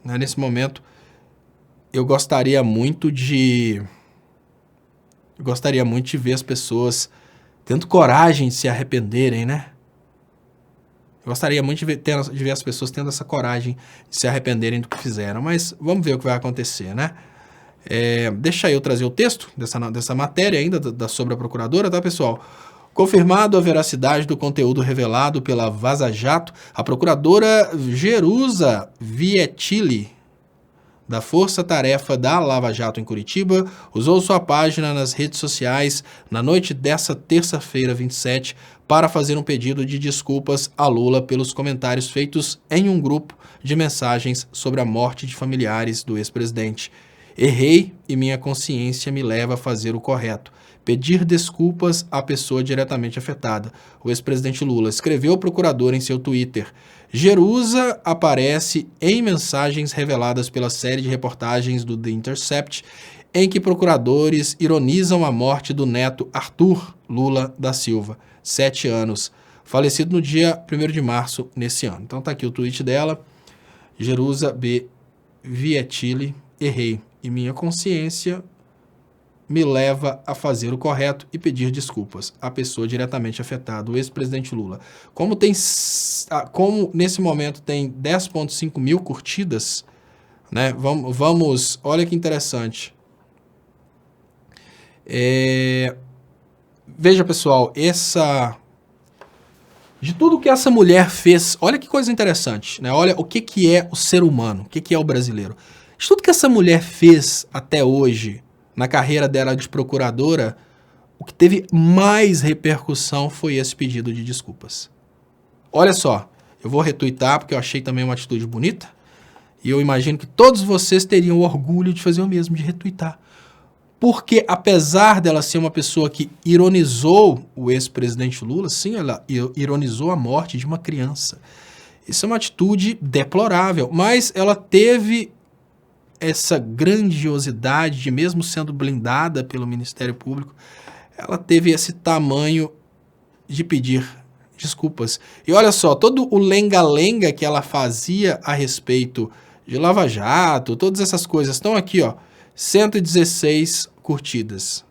nesse momento, eu gostaria muito de ver as pessoas tendo coragem de se arrependerem, né? Eu gostaria muito de ver as pessoas tendo essa coragem de se arrependerem do que fizeram, mas vamos ver o que vai acontecer, né? Deixa eu trazer o texto dessa matéria ainda sobre a procuradora, tá, pessoal? Confirmado a veracidade do conteúdo revelado pela Vaza Jato, a procuradora Jerusa Vietilli, da Força Tarefa da Lava Jato em Curitiba, usou sua página nas redes sociais na noite dessa terça-feira, 27, para fazer um pedido de desculpas a Lula pelos comentários feitos em um grupo de mensagens sobre a morte de familiares do ex-presidente. Errei e minha consciência me leva a fazer o correto. Pedir desculpas à pessoa diretamente afetada. O ex-presidente Lula escreveu ao procurador em seu Twitter. Jerusa aparece em mensagens reveladas pela série de reportagens do The Intercept, em que procuradores ironizam a morte do neto Arthur Lula da Silva, 7 anos, falecido no dia 1º de março nesse ano. Então tá aqui o tweet dela. Jerusa B. Vietilli, errei, e minha consciência me leva a fazer o correto e pedir desculpas à pessoa diretamente afetada, o ex-presidente Lula. Como nesse momento tem 10,5 mil curtidas, né? Vamos, olha que interessante. Veja, pessoal, de tudo que essa mulher fez, olha que coisa interessante, né? Olha o que é o ser humano, o que é o brasileiro. De tudo que essa mulher fez até hoje, na carreira dela de procuradora, o que teve mais repercussão foi esse pedido de desculpas. Olha só, eu vou retweetar porque eu achei também uma atitude bonita, e eu imagino que todos vocês teriam o orgulho de fazer o mesmo, de retweetar. Porque apesar dela ser uma pessoa que ironizou o ex-presidente Lula, sim, ela ironizou a morte de uma criança. Isso é uma atitude deplorável, mas ela teve essa grandiosidade de, mesmo sendo blindada pelo Ministério Público, ela teve esse tamanho de pedir desculpas. E olha só, todo o lenga-lenga que ela fazia a respeito de Lava Jato, todas essas coisas estão aqui, ó. 116 curtidas.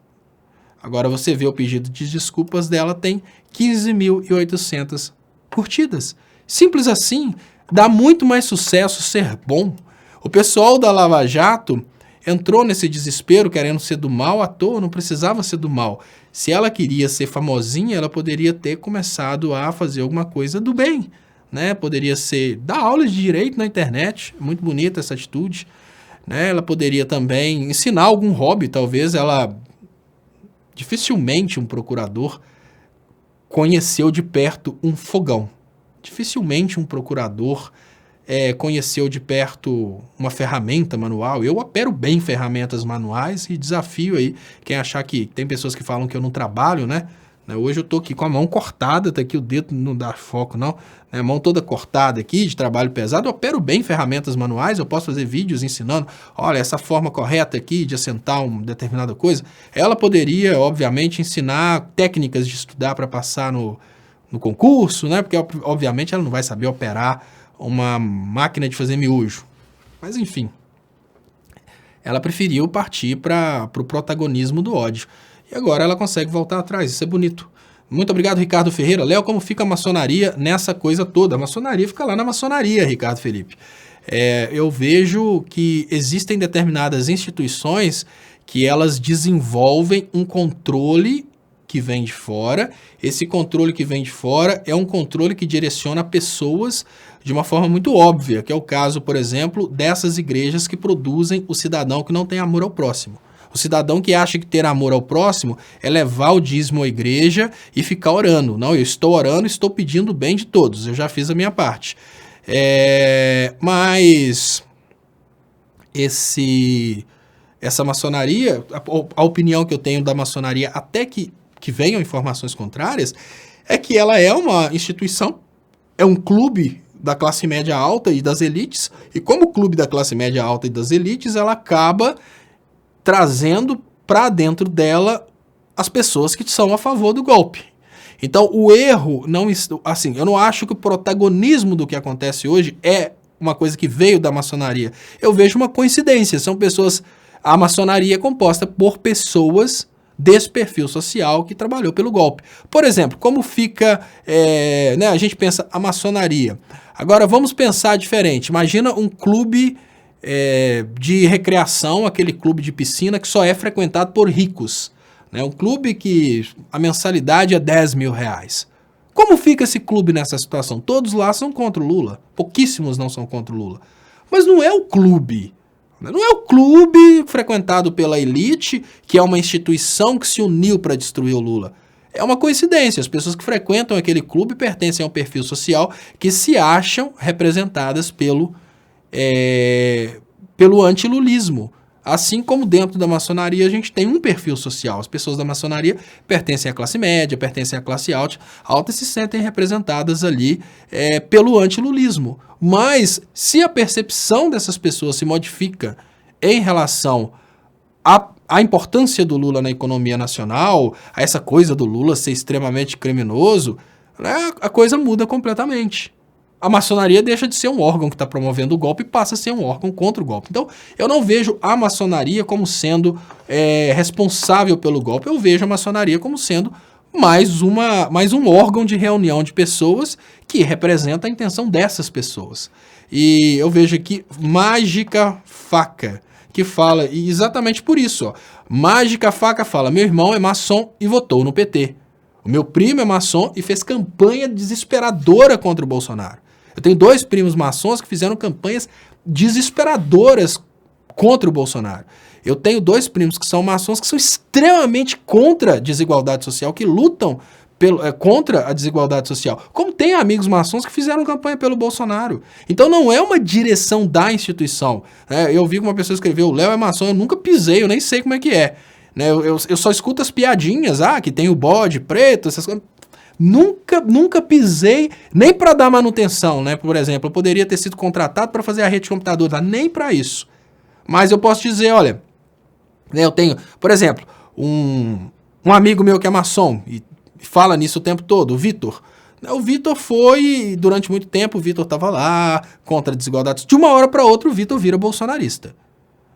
Agora você vê o pedido de desculpas dela, tem 15.800 curtidas. Simples assim, dá muito mais sucesso ser bom. O pessoal da Lava Jato entrou nesse desespero querendo ser do mal à toa, não precisava ser do mal. Se ela queria ser famosinha, ela poderia ter começado a fazer alguma coisa do bem, né? Poderia ser dar aulas de direito na internet, muito bonita essa atitude, né? Ela poderia também ensinar algum hobby, talvez ela... Dificilmente um procurador conheceu de perto um fogão. Dificilmente um procurador conheceu de perto uma ferramenta manual. Eu opero bem ferramentas manuais e desafio aí quem achar que... Tem pessoas que falam que eu não trabalho, né? Hoje eu tô aqui com a mão cortada, tá aqui o dedo não dá foco não, né? A mão toda cortada aqui, de trabalho pesado. Eu opero bem ferramentas manuais, eu posso fazer vídeos ensinando, olha, essa forma correta aqui de assentar uma determinada coisa. Ela poderia, obviamente, ensinar técnicas de estudar para passar no concurso, né? Porque, obviamente, ela não vai saber operar uma máquina de fazer miojo. Mas, enfim, ela preferiu partir para o protagonismo do ódio. E agora ela consegue voltar atrás, isso é bonito. Muito obrigado, Ricardo Ferreira. Léo, como fica a maçonaria nessa coisa toda? A maçonaria fica lá na maçonaria, Ricardo Felipe. Eu vejo que existem determinadas instituições que elas desenvolvem um controle que vem de fora. Esse controle que vem de fora é um controle que direciona pessoas de uma forma muito óbvia, que é o caso, por exemplo, dessas igrejas que produzem o cidadão que não tem amor ao próximo. O cidadão que acha que ter amor ao próximo é levar o dízimo à igreja e ficar orando. Não, eu estou orando, estou pedindo o bem de todos. Eu já fiz a minha parte. Mas essa maçonaria, a opinião que eu tenho da maçonaria, até que venham informações contrárias, é que ela é uma instituição, é um clube da classe média alta e das elites, e como clube da classe média alta e das elites, ela acaba trazendo para dentro dela as pessoas que são a favor do golpe. Então, o erro não... Assim, eu não acho que o protagonismo do que acontece hoje é uma coisa que veio da maçonaria. Eu vejo uma coincidência. São pessoas... A maçonaria é composta por pessoas desse perfil social que trabalhou pelo golpe. Por exemplo, como fica... né, a gente pensa a maçonaria. Agora, vamos pensar diferente. Imagina um clube... de recreação, aquele clube de piscina que só é frequentado por ricos, né? Um clube que a mensalidade é R$10.000. Como fica esse clube nessa situação? Todos lá são contra o Lula, pouquíssimos não são contra o Lula, mas não é o clube, não é o clube frequentado pela elite, que é uma instituição que se uniu para destruir o Lula. É uma coincidência, as pessoas que frequentam aquele clube pertencem a um perfil social que se acham representadas pelo antilulismo. Assim como dentro da maçonaria a gente tem um perfil social. As pessoas da maçonaria pertencem à classe média, pertencem à classe alta e se sentem representadas ali pelo antilulismo. Mas se a percepção dessas pessoas se modifica em relação à importância do Lula na economia nacional, a essa coisa do Lula ser extremamente criminoso, né, a coisa muda completamente. A maçonaria deixa de ser um órgão que está promovendo o golpe e passa a ser um órgão contra o golpe. Então, eu não vejo a maçonaria como sendo responsável pelo golpe. Eu vejo a maçonaria como sendo mais um órgão de reunião de pessoas que representa a intenção dessas pessoas. E eu vejo aqui Mágica Faca, que fala, e exatamente por isso, ó, Mágica Faca fala, meu irmão é maçom e votou no PT. O meu primo é maçom e fez campanha desesperadora contra o Bolsonaro. Eu tenho 2 primos maçons que fizeram campanhas desesperadoras contra o Bolsonaro. Eu tenho 2 primos que são maçons que são extremamente contra a desigualdade social, que lutam contra a desigualdade social. Como tem amigos maçons que fizeram campanha pelo Bolsonaro. Então não é uma direção da instituição. Eu vi que uma pessoa escreveu, o Léo é maçom, eu nunca pisei, eu nem sei como é que é. Eu só escuto as piadinhas, que tem o bode preto, essas coisas. Nunca pisei, nem para dar manutenção, né? Por exemplo, eu poderia ter sido contratado para fazer a rede de computador, nem para isso. Mas eu posso dizer, olha, eu tenho, por exemplo, um amigo meu que é maçom, e fala nisso o tempo todo, o Vitor. O Vitor foi, durante muito tempo, o Vitor estava lá, contra a desigualdade. De uma hora para outra, o Vitor vira bolsonarista.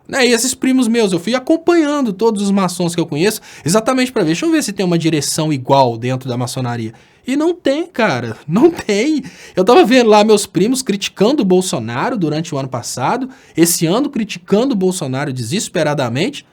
Né? E esses primos meus, eu fui acompanhando todos os maçons que eu conheço, exatamente para ver, deixa eu ver se tem uma direção igual dentro da maçonaria. E não tem, cara, não tem. Eu tava vendo lá meus primos criticando o Bolsonaro durante o ano passado, esse ano criticando o Bolsonaro desesperadamente,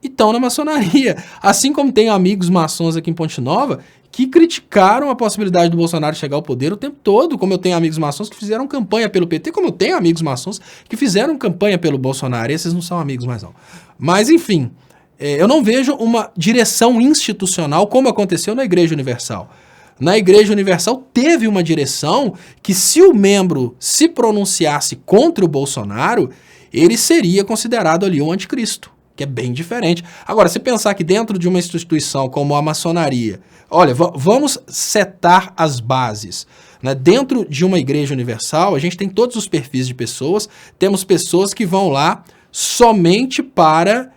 e estão na maçonaria. Assim como tem amigos maçons aqui em Ponte Nova que criticaram a possibilidade do Bolsonaro chegar ao poder o tempo todo, como eu tenho amigos maçons que fizeram campanha pelo PT, como eu tenho amigos maçons que fizeram campanha pelo Bolsonaro. Esses não são amigos mais não. Mas, enfim, eu não vejo uma direção institucional como aconteceu na Igreja Universal. Na Igreja Universal teve uma direção que, se o membro se pronunciasse contra o Bolsonaro, ele seria considerado ali um anticristo, que é bem diferente. Agora, se pensar que dentro de uma instituição como a maçonaria, olha, vamos setar as bases, né? Dentro de uma Igreja Universal, a gente tem todos os perfis de pessoas, temos pessoas que vão lá somente para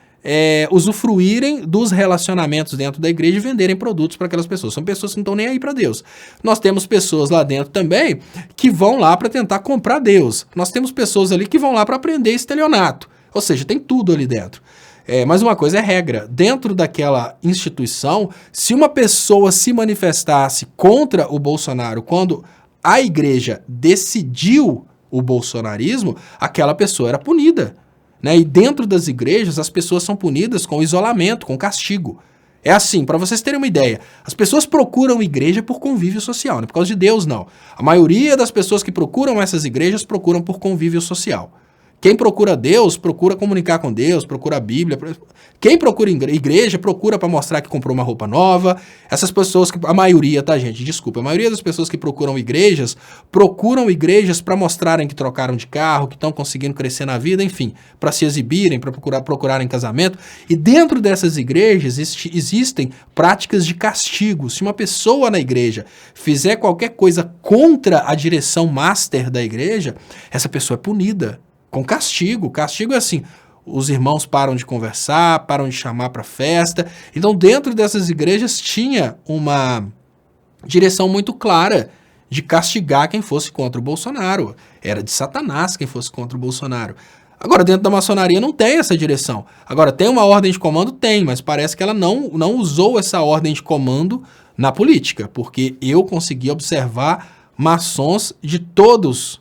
usufruírem dos relacionamentos dentro da igreja e venderem produtos para aquelas pessoas. São pessoas que não estão nem aí para Deus. Nós temos pessoas lá dentro também que vão lá para tentar comprar Deus. Nós temos pessoas ali que vão lá para aprender estelionato. Ou seja, tem tudo ali dentro. Mas uma coisa é regra. Dentro daquela instituição, se uma pessoa se manifestasse contra o Bolsonaro quando a igreja decidiu o bolsonarismo, aquela pessoa era punida. Né? E dentro das igrejas, as pessoas são punidas com isolamento, com castigo. É assim, para vocês terem uma ideia, as pessoas procuram igreja por convívio social, não é por causa de Deus, não. A maioria das pessoas que procuram essas igrejas procuram por convívio social. Quem procura Deus, procura comunicar com Deus, procura a Bíblia. Quem procura igreja, procura para mostrar que comprou uma roupa nova. Essas pessoas, a maioria, tá, gente? Desculpa. A maioria das pessoas que procuram igrejas para mostrarem que trocaram de carro, que estão conseguindo crescer na vida, enfim, para se exibirem, para procurarem casamento. E dentro dessas igrejas existem práticas de castigo. Se uma pessoa na igreja fizer qualquer coisa contra a direção master da igreja, essa pessoa é punida. Com castigo. Castigo é assim, os irmãos param de conversar, param de chamar para festa. Então, dentro dessas igrejas tinha uma direção muito clara de castigar quem fosse contra o Bolsonaro. Era de Satanás quem fosse contra o Bolsonaro. Agora, dentro da maçonaria não tem essa direção. Agora, tem uma ordem de comando? Tem, mas parece que ela não usou essa ordem de comando na política, porque eu consegui observar maçons de todas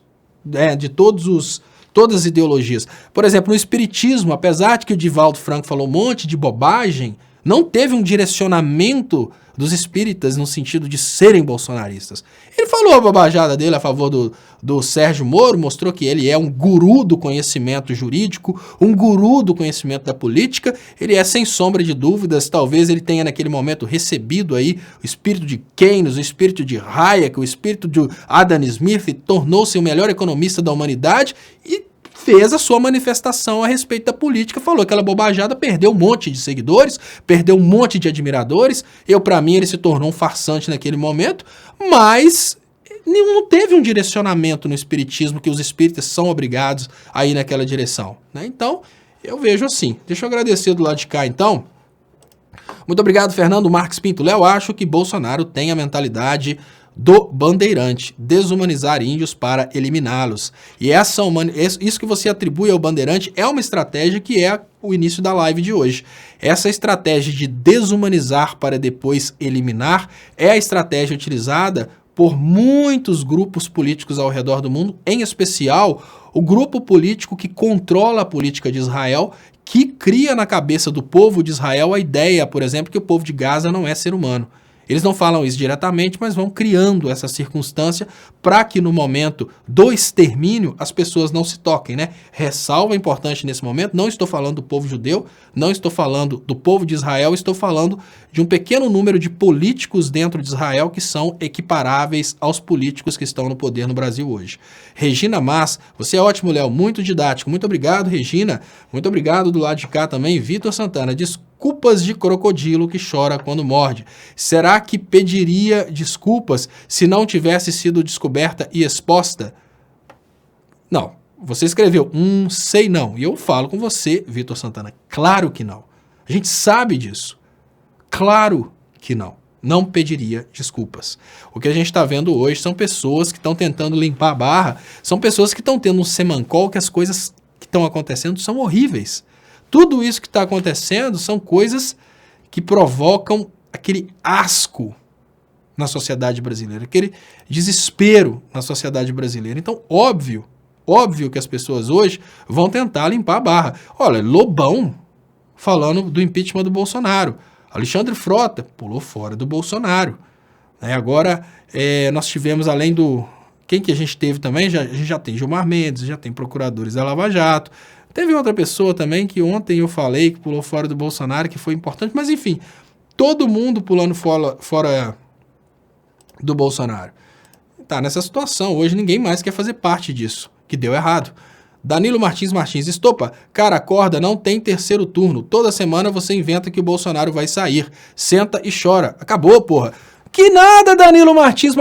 as ideologias. Por exemplo, no espiritismo, apesar de que o Divaldo Franco falou um monte de bobagem, não teve um direcionamento dos espíritas no sentido de serem bolsonaristas. Ele falou a bobajada dele a favor do Sérgio Moro, mostrou que ele é um guru do conhecimento jurídico, um guru do conhecimento da política. Ele é, sem sombra de dúvidas, talvez ele tenha naquele momento recebido aí o espírito de Keynes, o espírito de Hayek, o espírito de Adam Smith, tornou-se o melhor economista da humanidade e fez a sua manifestação a respeito da política, falou aquela bobajada, perdeu um monte de seguidores, perdeu um monte de admiradores. Para mim, ele se tornou um farsante naquele momento, mas não teve um direcionamento no espiritismo que os espíritas são obrigados a ir naquela direção. Né? Então, eu vejo assim. Deixa eu agradecer do lado de cá, então. Muito obrigado, Fernando Marques Pinto. Léo, acho que Bolsonaro tem a mentalidade do bandeirante, desumanizar índios para eliminá-los. E isso que você atribui ao bandeirante é uma estratégia que é o início da live de hoje. Essa estratégia de desumanizar para depois eliminar é a estratégia utilizada por muitos grupos políticos ao redor do mundo, em especial o grupo político que controla a política de Israel, que cria na cabeça do povo de Israel a ideia, por exemplo, que o povo de Gaza não é ser humano. Eles não falam isso diretamente, mas vão criando essa circunstância para que no momento do extermínio as pessoas não se toquem, né? Ressalva importante nesse momento, não estou falando do povo judeu, não estou falando do povo de Israel, estou falando de um pequeno número de políticos dentro de Israel que são equiparáveis aos políticos que estão no poder no Brasil hoje. Regina Mas, você é ótimo, Léo, muito didático. Muito obrigado, Regina. Muito obrigado do lado de cá também, Vitor Santana. Desculpas de crocodilo que chora quando morde. Será que pediria desculpas se não tivesse sido descoberta e exposta? Não. Você escreveu, sei não. E eu falo com você, Vitor Santana, claro que não. A gente sabe disso. Claro que não. Não pediria desculpas. O que a gente está vendo hoje são pessoas que estão tentando limpar a barra, são pessoas que estão tendo um semancol que as coisas que estão acontecendo são horríveis. Tudo isso que está acontecendo são coisas que provocam aquele asco na sociedade brasileira, aquele desespero na sociedade brasileira. Então, óbvio que as pessoas hoje vão tentar limpar a barra. Olha, Lobão falando do impeachment do Bolsonaro. Alexandre Frota pulou fora do Bolsonaro. Agora, nós tivemos, além do... Quem que a gente teve também? A gente já tem Gilmar Mendes, já tem procuradores da Lava Jato. Teve outra pessoa também que ontem eu falei que pulou fora do Bolsonaro, que foi importante. Mas, enfim, todo mundo pulando fora do Bolsonaro. Tá nessa situação. Hoje ninguém mais quer fazer parte disso, que deu errado. Danilo Martins, estopa, cara, acorda, não tem terceiro turno. Toda semana você inventa que o Bolsonaro vai sair. Senta e chora. Acabou, porra. Que nada, Danilo Martins.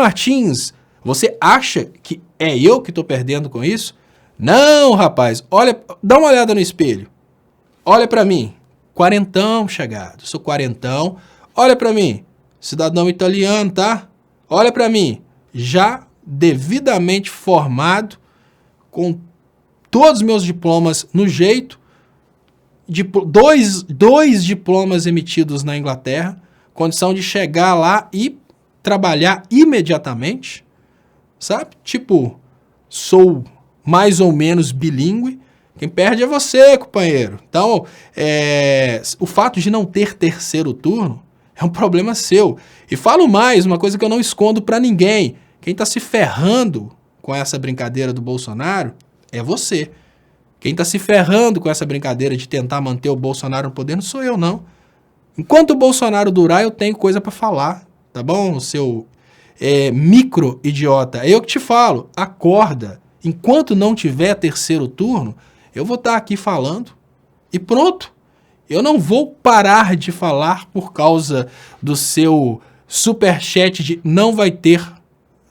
Você acha que é eu que tô perdendo com isso? Não, rapaz. Olha, dá uma olhada no espelho. Olha pra mim. Quarentão chegado. Sou quarentão. Olha pra mim. Cidadão italiano, tá? Olha pra mim. Já devidamente formado, com todos os meus diplomas no jeito, dois diplomas emitidos na Inglaterra, condição de chegar lá e trabalhar imediatamente, sabe? Tipo, sou mais ou menos bilíngue, quem perde é você, companheiro. Então, o fato de não ter terceiro turno é um problema seu. E falo mais, uma coisa que eu não escondo pra ninguém, quem tá se ferrando com essa brincadeira do Bolsonaro é você. Quem está se ferrando com essa brincadeira de tentar manter o Bolsonaro no poder não sou eu, não. Enquanto o Bolsonaro durar, eu tenho coisa para falar, tá bom, seu micro idiota? É eu que te falo, acorda. Enquanto não tiver terceiro turno, eu vou estar aqui falando e pronto. Eu não vou parar de falar por causa do seu superchat de não vai ter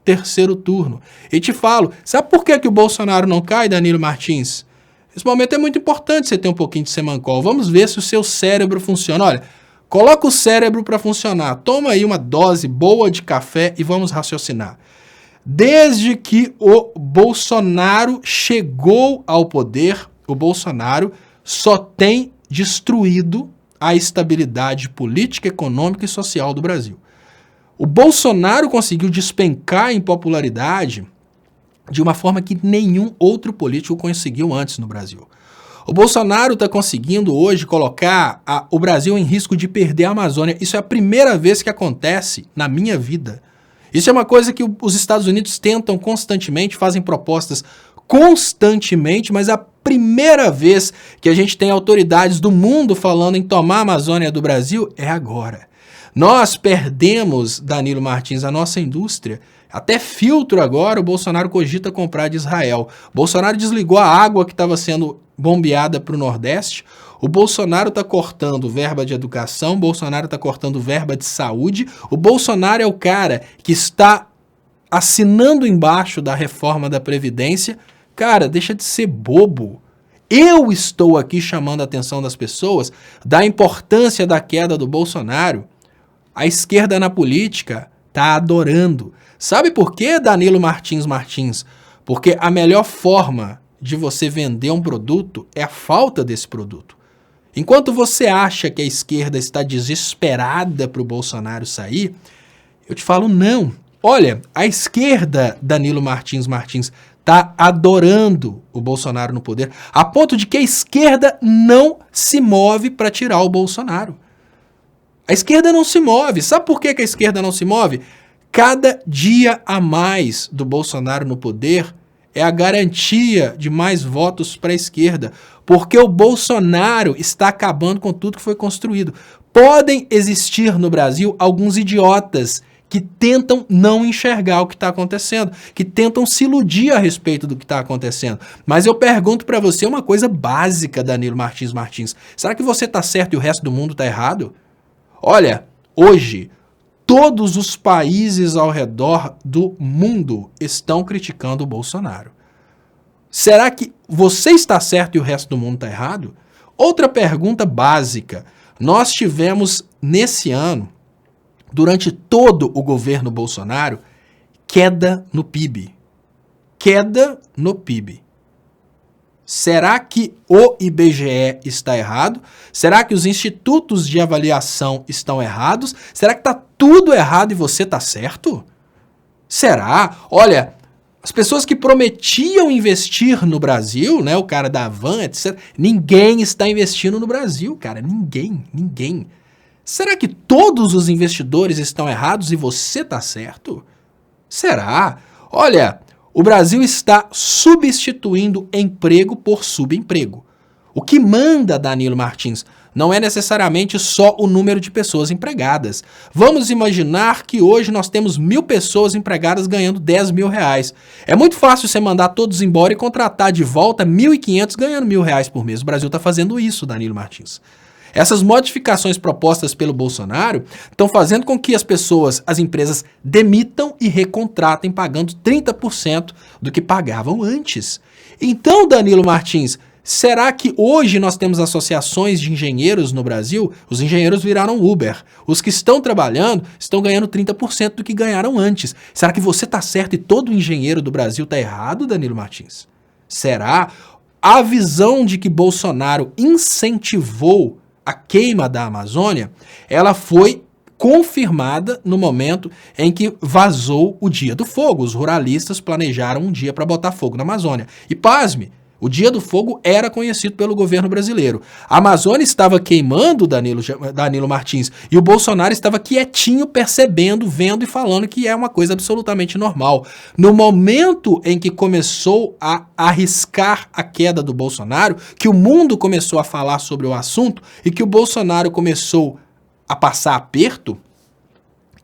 terceiro turno. E te falo, sabe por que o Bolsonaro não cai, Danilo Martins? Esse momento é muito importante você ter um pouquinho de semancol. Vamos ver se o seu cérebro funciona. Olha, coloca o cérebro para funcionar. Toma aí uma dose boa de café e vamos raciocinar. Desde que o Bolsonaro chegou ao poder, o Bolsonaro só tem destruído a estabilidade política, econômica e social do Brasil. O Bolsonaro conseguiu despencar em popularidade de uma forma que nenhum outro político conseguiu antes no Brasil. O Bolsonaro está conseguindo hoje colocar o Brasil em risco de perder a Amazônia. Isso é a primeira vez que acontece na minha vida. Isso é uma coisa que os Estados Unidos tentam constantemente, fazem propostas constantemente, mas a primeira vez que a gente tem autoridades do mundo falando em tomar a Amazônia do Brasil é agora. Nós perdemos, Danilo Martins, a nossa indústria. Até filtro agora o Bolsonaro cogita comprar de Israel. Bolsonaro desligou a água que estava sendo bombeada para o Nordeste. O Bolsonaro está cortando verba de educação, o Bolsonaro está cortando verba de saúde. O Bolsonaro é o cara que está assinando embaixo da reforma da Previdência. Cara, deixa de ser bobo. Eu estou aqui chamando a atenção das pessoas da importância da queda do Bolsonaro. A esquerda na política está adorando. Sabe por quê, Danilo Martins? Porque a melhor forma de você vender um produto é a falta desse produto. Enquanto você acha que a esquerda está desesperada para o Bolsonaro sair, eu te falo não. Olha, a esquerda, Danilo Martins, está adorando o Bolsonaro no poder, a ponto de que a esquerda não se move para tirar o Bolsonaro. A esquerda não se move. Sabe por que a esquerda não se move? Cada dia a mais do Bolsonaro no poder é a garantia de mais votos para a esquerda, porque o Bolsonaro está acabando com tudo que foi construído. Podem existir no Brasil alguns idiotas que tentam não enxergar o que está acontecendo, que tentam se iludir a respeito do que está acontecendo. Mas eu pergunto para você uma coisa básica, Danilo Martins. Será que você está certo e o resto do mundo está errado? Olha, hoje, todos os países ao redor do mundo estão criticando o Bolsonaro. Será que você está certo e o resto do mundo está errado? Outra pergunta básica. Nós tivemos, nesse ano, durante todo o governo Bolsonaro, queda no PIB. Queda no PIB. Será que o IBGE está errado? Será que os institutos de avaliação estão errados? Será que está tudo errado e você está certo? Será? Olha, as pessoas que prometiam investir no Brasil, né, o cara da Havan, etc., ninguém está investindo no Brasil, cara. Ninguém. Será que todos os investidores estão errados e você está certo? Será? Olha, o Brasil está substituindo emprego por subemprego. O que manda, Danilo Martins, não é necessariamente só o número de pessoas empregadas. Vamos imaginar que hoje nós temos 1.000 pessoas empregadas ganhando 10 mil reais. É muito fácil você mandar todos embora e contratar de volta 1.500 ganhando R$ 1.000 por mês. O Brasil está fazendo isso, Danilo Martins. Essas modificações propostas pelo Bolsonaro estão fazendo com que as pessoas, as empresas, demitam e recontratem pagando 30% do que pagavam antes. Então, Danilo Martins, será que hoje nós temos associações de engenheiros no Brasil? Os engenheiros viraram Uber. Os que estão trabalhando estão ganhando 30% do que ganharam antes. Será que você está certo e todo engenheiro do Brasil está errado, Danilo Martins? Será? A visão de que Bolsonaro incentivou a queima da Amazônia, ela foi confirmada no momento em que vazou o Dia do Fogo. Os ruralistas planejaram um dia para botar fogo na Amazônia. E pasme, o Dia do Fogo era conhecido pelo governo brasileiro. A Amazônia estava queimando, Danilo Martins, e o Bolsonaro estava quietinho, percebendo, vendo e falando que é uma coisa absolutamente normal. No momento em que começou a arriscar a queda do Bolsonaro, que o mundo começou a falar sobre o assunto e que o Bolsonaro começou a passar aperto,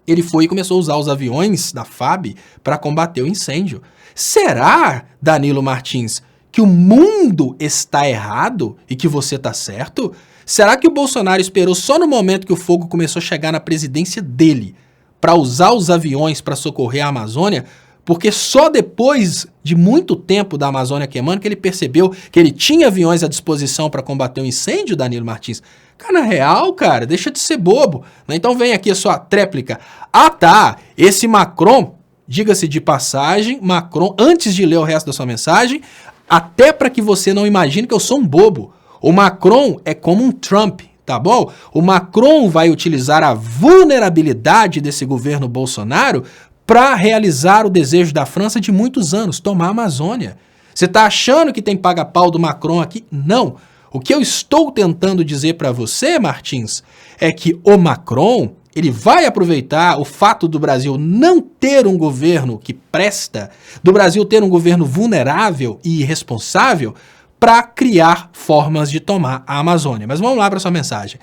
ele foi e começou a usar os aviões da FAB para combater o incêndio. Será, Danilo Martins, que o mundo está errado e que você está certo? Será que o Bolsonaro esperou só no momento que o fogo começou a chegar na presidência dele para usar os aviões para socorrer a Amazônia? Porque só depois de muito tempo da Amazônia queimando que ele percebeu que ele tinha aviões à disposição para combater o incêndio, Danilo Martins. Cara, na real, cara, deixa de ser bobo. Então vem aqui a sua tréplica. Ah tá, esse Macron, diga-se de passagem, Macron, antes de ler o resto da sua mensagem, até para que você não imagine que eu sou um bobo. O Macron é como um Trump, tá bom? O Macron vai utilizar a vulnerabilidade desse governo Bolsonaro para realizar o desejo da França de muitos anos, tomar a Amazônia. Você está achando que tem paga-pau do Macron aqui? Não. O que eu estou tentando dizer para você, Martins, é que o Macron, ele vai aproveitar o fato do Brasil não ter um governo que presta, do Brasil ter um governo vulnerável e irresponsável, para criar formas de tomar a Amazônia. Mas vamos lá para sua mensagem.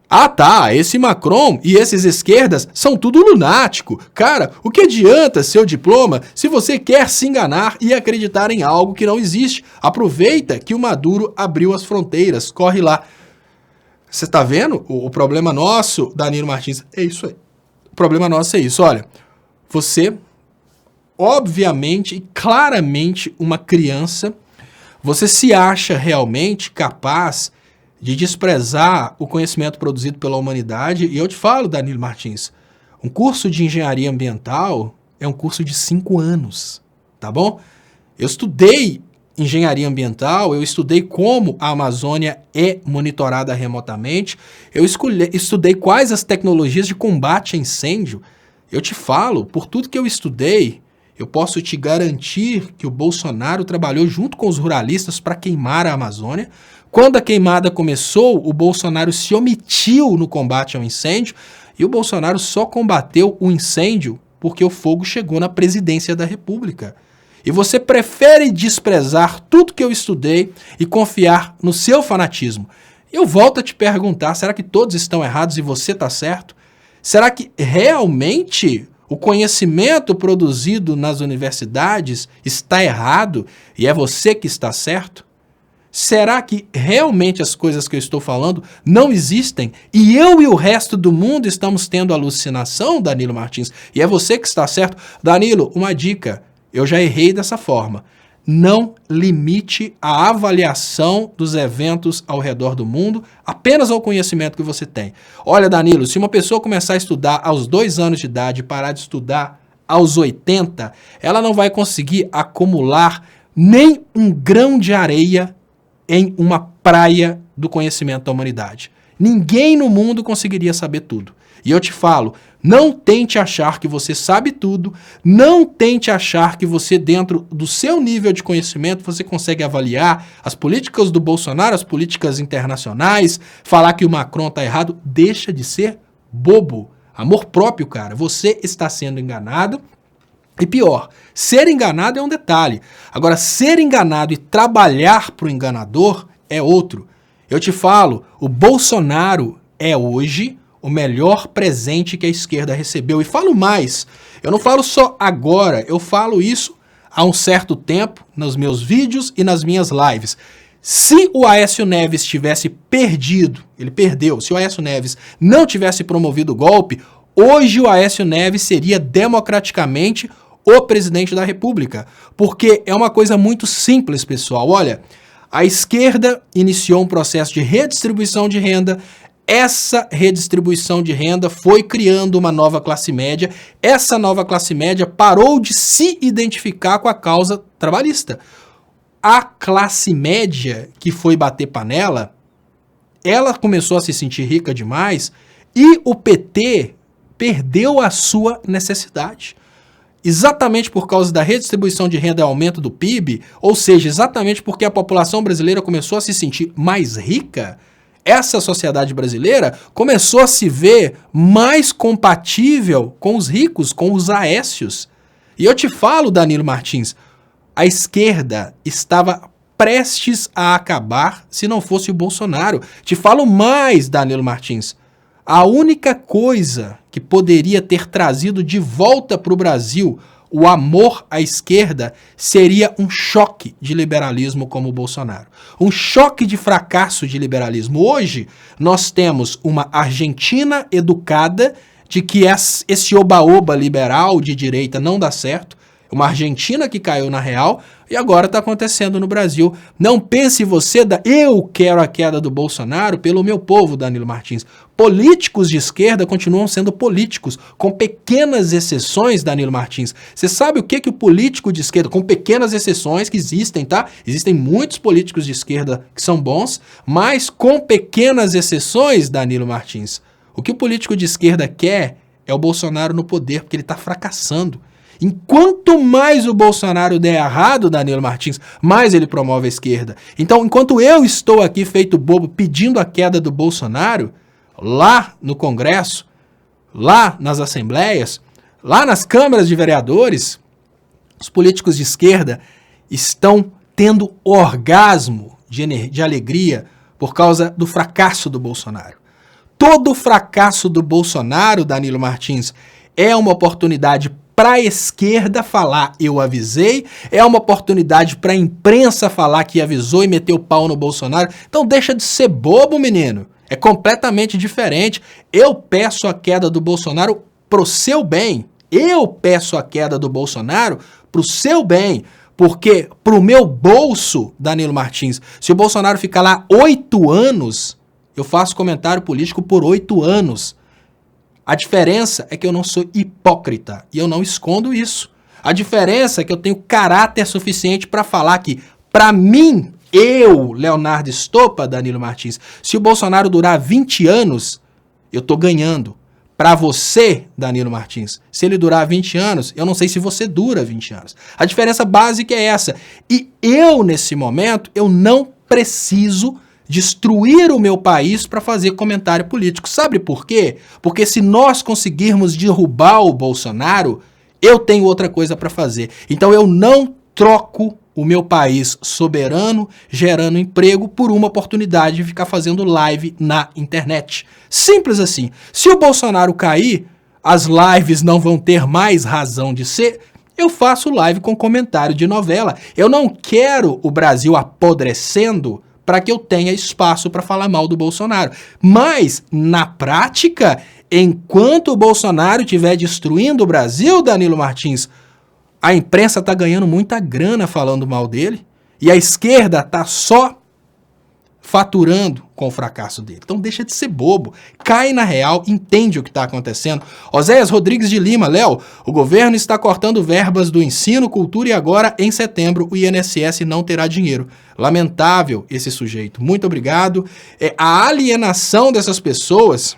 Ah tá, esse Macron e esses esquerdas são tudo lunático. Cara, o que adianta seu diploma se você quer se enganar e acreditar em algo que não existe? Aproveita que o Maduro abriu as fronteiras, corre lá. Você tá vendo? O problema nosso, Danilo Martins, é isso aí. O problema nosso é isso. Olha, você, obviamente e claramente uma criança, você se acha realmente capaz de desprezar o conhecimento produzido pela humanidade. E eu te falo, Danilo Martins, um curso de engenharia ambiental é um curso de 5 anos, tá bom? Eu estudei engenharia ambiental, eu estudei como a Amazônia é monitorada remotamente, eu estudei quais as tecnologias de combate a incêndio. Eu te falo, por tudo que eu estudei, eu posso te garantir que o Bolsonaro trabalhou junto com os ruralistas para queimar a Amazônia. Quando a queimada começou, o Bolsonaro se omitiu no combate ao incêndio e o Bolsonaro só combateu o incêndio porque o fogo chegou na presidência da República. E você prefere desprezar tudo que eu estudei e confiar no seu fanatismo. Eu volto a te perguntar, será que todos estão errados e você está certo? Será que realmente o conhecimento produzido nas universidades está errado e é você que está certo? Será que realmente as coisas que eu estou falando não existem e eu e o resto do mundo estamos tendo alucinação, Danilo Martins? E é você que está certo? Danilo, uma dica, eu já errei dessa forma. Não limite a avaliação dos eventos ao redor do mundo apenas ao conhecimento que você tem. Olha, Danilo, se uma pessoa começar a estudar aos 2 anos de idade e parar de estudar aos 80, ela não vai conseguir acumular nem um grão de areia em uma praia do conhecimento da humanidade. Ninguém no mundo conseguiria saber tudo. E eu te falo, não tente achar que você sabe tudo, não tente achar que você, dentro do seu nível de conhecimento, você consegue avaliar as políticas do Bolsonaro, as políticas internacionais, falar que o Macron está errado. Deixa de ser bobo. Amor próprio, cara. Você está sendo enganado. E pior, ser enganado é um detalhe. Agora, ser enganado e trabalhar para o enganador é outro. Eu te falo, o Bolsonaro é hoje o melhor presente que a esquerda recebeu. E falo mais, eu não falo só agora, eu falo isso há um certo tempo nos meus vídeos e nas minhas lives. Se o Aécio Neves tivesse perdido, ele perdeu, se o Aécio Neves não tivesse promovido o golpe, hoje o Aécio Neves seria democraticamente o presidente da República. Porque é uma coisa muito simples, pessoal. Olha, a esquerda iniciou um processo de redistribuição de renda. Essa redistribuição de renda foi criando uma nova classe média. Essa nova classe média parou de se identificar com a causa trabalhista. A classe média que foi bater panela, ela começou a se sentir rica demais e o PT perdeu a sua necessidade. Exatamente por causa da redistribuição de renda e aumento do PIB, ou seja, exatamente porque a população brasileira começou a se sentir mais rica, essa sociedade brasileira começou a se ver mais compatível com os ricos, com os aécios. E eu te falo, Danilo Martins, a esquerda estava prestes a acabar se não fosse o Bolsonaro. Te falo mais, Danilo Martins. A única coisa que poderia ter trazido de volta para o Brasil o amor à esquerda seria um choque de liberalismo como o Bolsonaro. Um choque de fracasso de liberalismo. Hoje, nós temos uma Argentina educada de que esse oba-oba liberal de direita não dá certo. Uma Argentina que caiu na real e agora está acontecendo no Brasil. Não pense você, eu quero a queda do Bolsonaro pelo meu povo, Danilo Martins. Políticos de esquerda continuam sendo políticos, com pequenas exceções, Danilo Martins. Você sabe o que o político de esquerda, com pequenas exceções que existem, tá? Existem muitos políticos de esquerda que são bons, mas com pequenas exceções, Danilo Martins. O que o político de esquerda quer é o Bolsonaro no poder, porque ele está fracassando. Enquanto mais o Bolsonaro der errado, Danilo Martins, mais ele promove a esquerda. Então, enquanto eu estou aqui feito bobo pedindo a queda do Bolsonaro, lá no Congresso, lá nas assembleias, lá nas câmaras de vereadores, os políticos de esquerda estão tendo orgasmo de alegria por causa do fracasso do Bolsonaro. Todo o fracasso do Bolsonaro, Danilo Martins, é uma oportunidade para a esquerda falar, eu avisei, é uma oportunidade para a imprensa falar que avisou e meteu o pau no Bolsonaro. Então deixa de ser bobo, menino. É completamente diferente. Eu peço a queda do Bolsonaro pro seu bem. Eu peço a queda do Bolsonaro pro seu bem. Porque pro meu bolso, Danilo Martins, se o Bolsonaro ficar lá 8 anos, eu faço comentário político por 8 anos. A diferença é que eu não sou hipócrita e eu não escondo isso. A diferença é que eu tenho caráter suficiente para falar que, para mim, eu, Leonardo Estopa, Danilo Martins, se o Bolsonaro durar 20 anos, eu tô ganhando. Para você, Danilo Martins, se ele durar 20 anos, eu não sei se você dura 20 anos. A diferença básica é essa. E eu, nesse momento, eu não preciso destruir o meu país para fazer comentário político. Sabe por quê? Porque se nós conseguirmos derrubar o Bolsonaro, eu tenho outra coisa para fazer. Então eu não troco o meu país soberano, gerando emprego, por uma oportunidade de ficar fazendo live na internet. Simples assim. Se o Bolsonaro cair, as lives não vão ter mais razão de ser. Eu faço live com comentário de novela. Eu não quero o Brasil apodrecendo para que eu tenha espaço para falar mal do Bolsonaro. Mas, na prática, enquanto o Bolsonaro estiver destruindo o Brasil, Danilo Martins, a imprensa está ganhando muita grana falando mal dele e a esquerda está só faturando com o fracasso dele. Então deixa de ser bobo, cai na real, entende o que está acontecendo. Oséias Rodrigues de Lima, Léo, o governo está cortando verbas do ensino, cultura e agora, em setembro, o INSS não terá dinheiro. Lamentável esse sujeito. Muito obrigado. A alienação dessas pessoas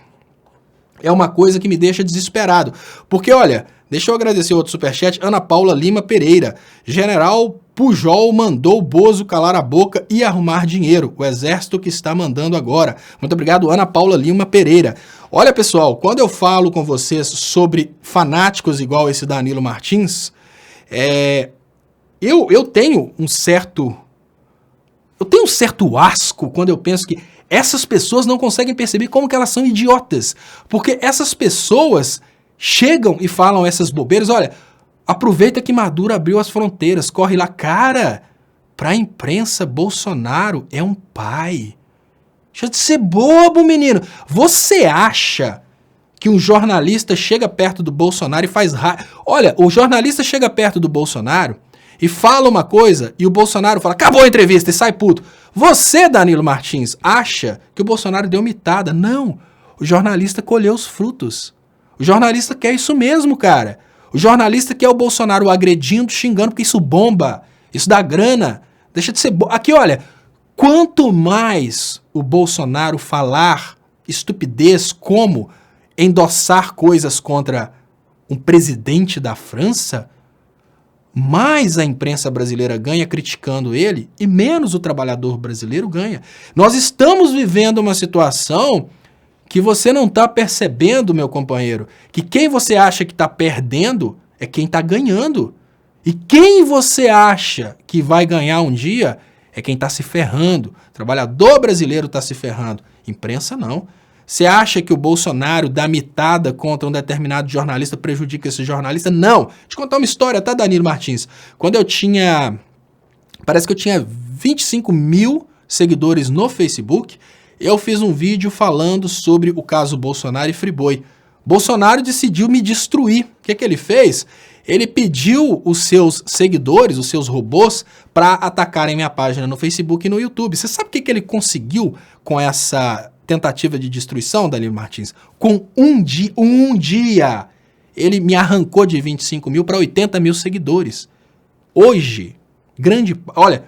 é uma coisa que me deixa desesperado. Porque, olha, deixa eu agradecer outro superchat, Ana Paula Lima Pereira. General Pujol mandou o Bozo calar a boca e arrumar dinheiro. O exército que está mandando agora. Muito obrigado, Ana Paula Lima Pereira. Olha, pessoal, quando eu falo com vocês sobre fanáticos igual esse Danilo Martins, eu tenho um certo asco quando eu penso que essas pessoas não conseguem perceber como que elas são idiotas. Porque essas pessoas chegam e falam essas bobeiras. Olha, aproveita que Maduro abriu as fronteiras, corre lá. Cara, pra imprensa, Bolsonaro é um pai. Deixa de ser bobo, menino. Você acha que um jornalista chega perto do Bolsonaro e faz raiva? Olha, o jornalista chega perto do Bolsonaro e fala uma coisa e o Bolsonaro fala, acabou a entrevista e sai puto. Você, Danilo Martins, acha que o Bolsonaro deu mitada? Não. O jornalista colheu os frutos. O jornalista quer isso mesmo, cara. O jornalista quer o Bolsonaro agredindo, xingando, porque isso bomba. Isso dá grana. Deixa de ser... Aqui, olha, quanto mais o Bolsonaro falar estupidez como endossar coisas contra um presidente da França, mais a imprensa brasileira ganha criticando ele e menos o trabalhador brasileiro ganha. Nós estamos vivendo uma situação que você não está percebendo, meu companheiro, que quem você acha que está perdendo é quem está ganhando. E quem você acha que vai ganhar um dia é quem está se ferrando. O trabalhador brasileiro está se ferrando. Imprensa não. Você acha que o Bolsonaro dá mitada contra um determinado jornalista, prejudica esse jornalista? Não. Deixa eu contar uma história, tá, Danilo Martins? Quando eu tinha... Parece que eu tinha 25 mil seguidores no Facebook, eu fiz um vídeo falando sobre o caso Bolsonaro e Friboi. Bolsonaro decidiu me destruir. O que ele fez? Ele pediu os seus seguidores, os seus robôs, para atacarem minha página no Facebook e no YouTube. Você sabe o que ele conseguiu com essa tentativa de destruição, Danilo Martins? Com um dia, ele me arrancou de 25 mil para 80 mil seguidores. Hoje, olha,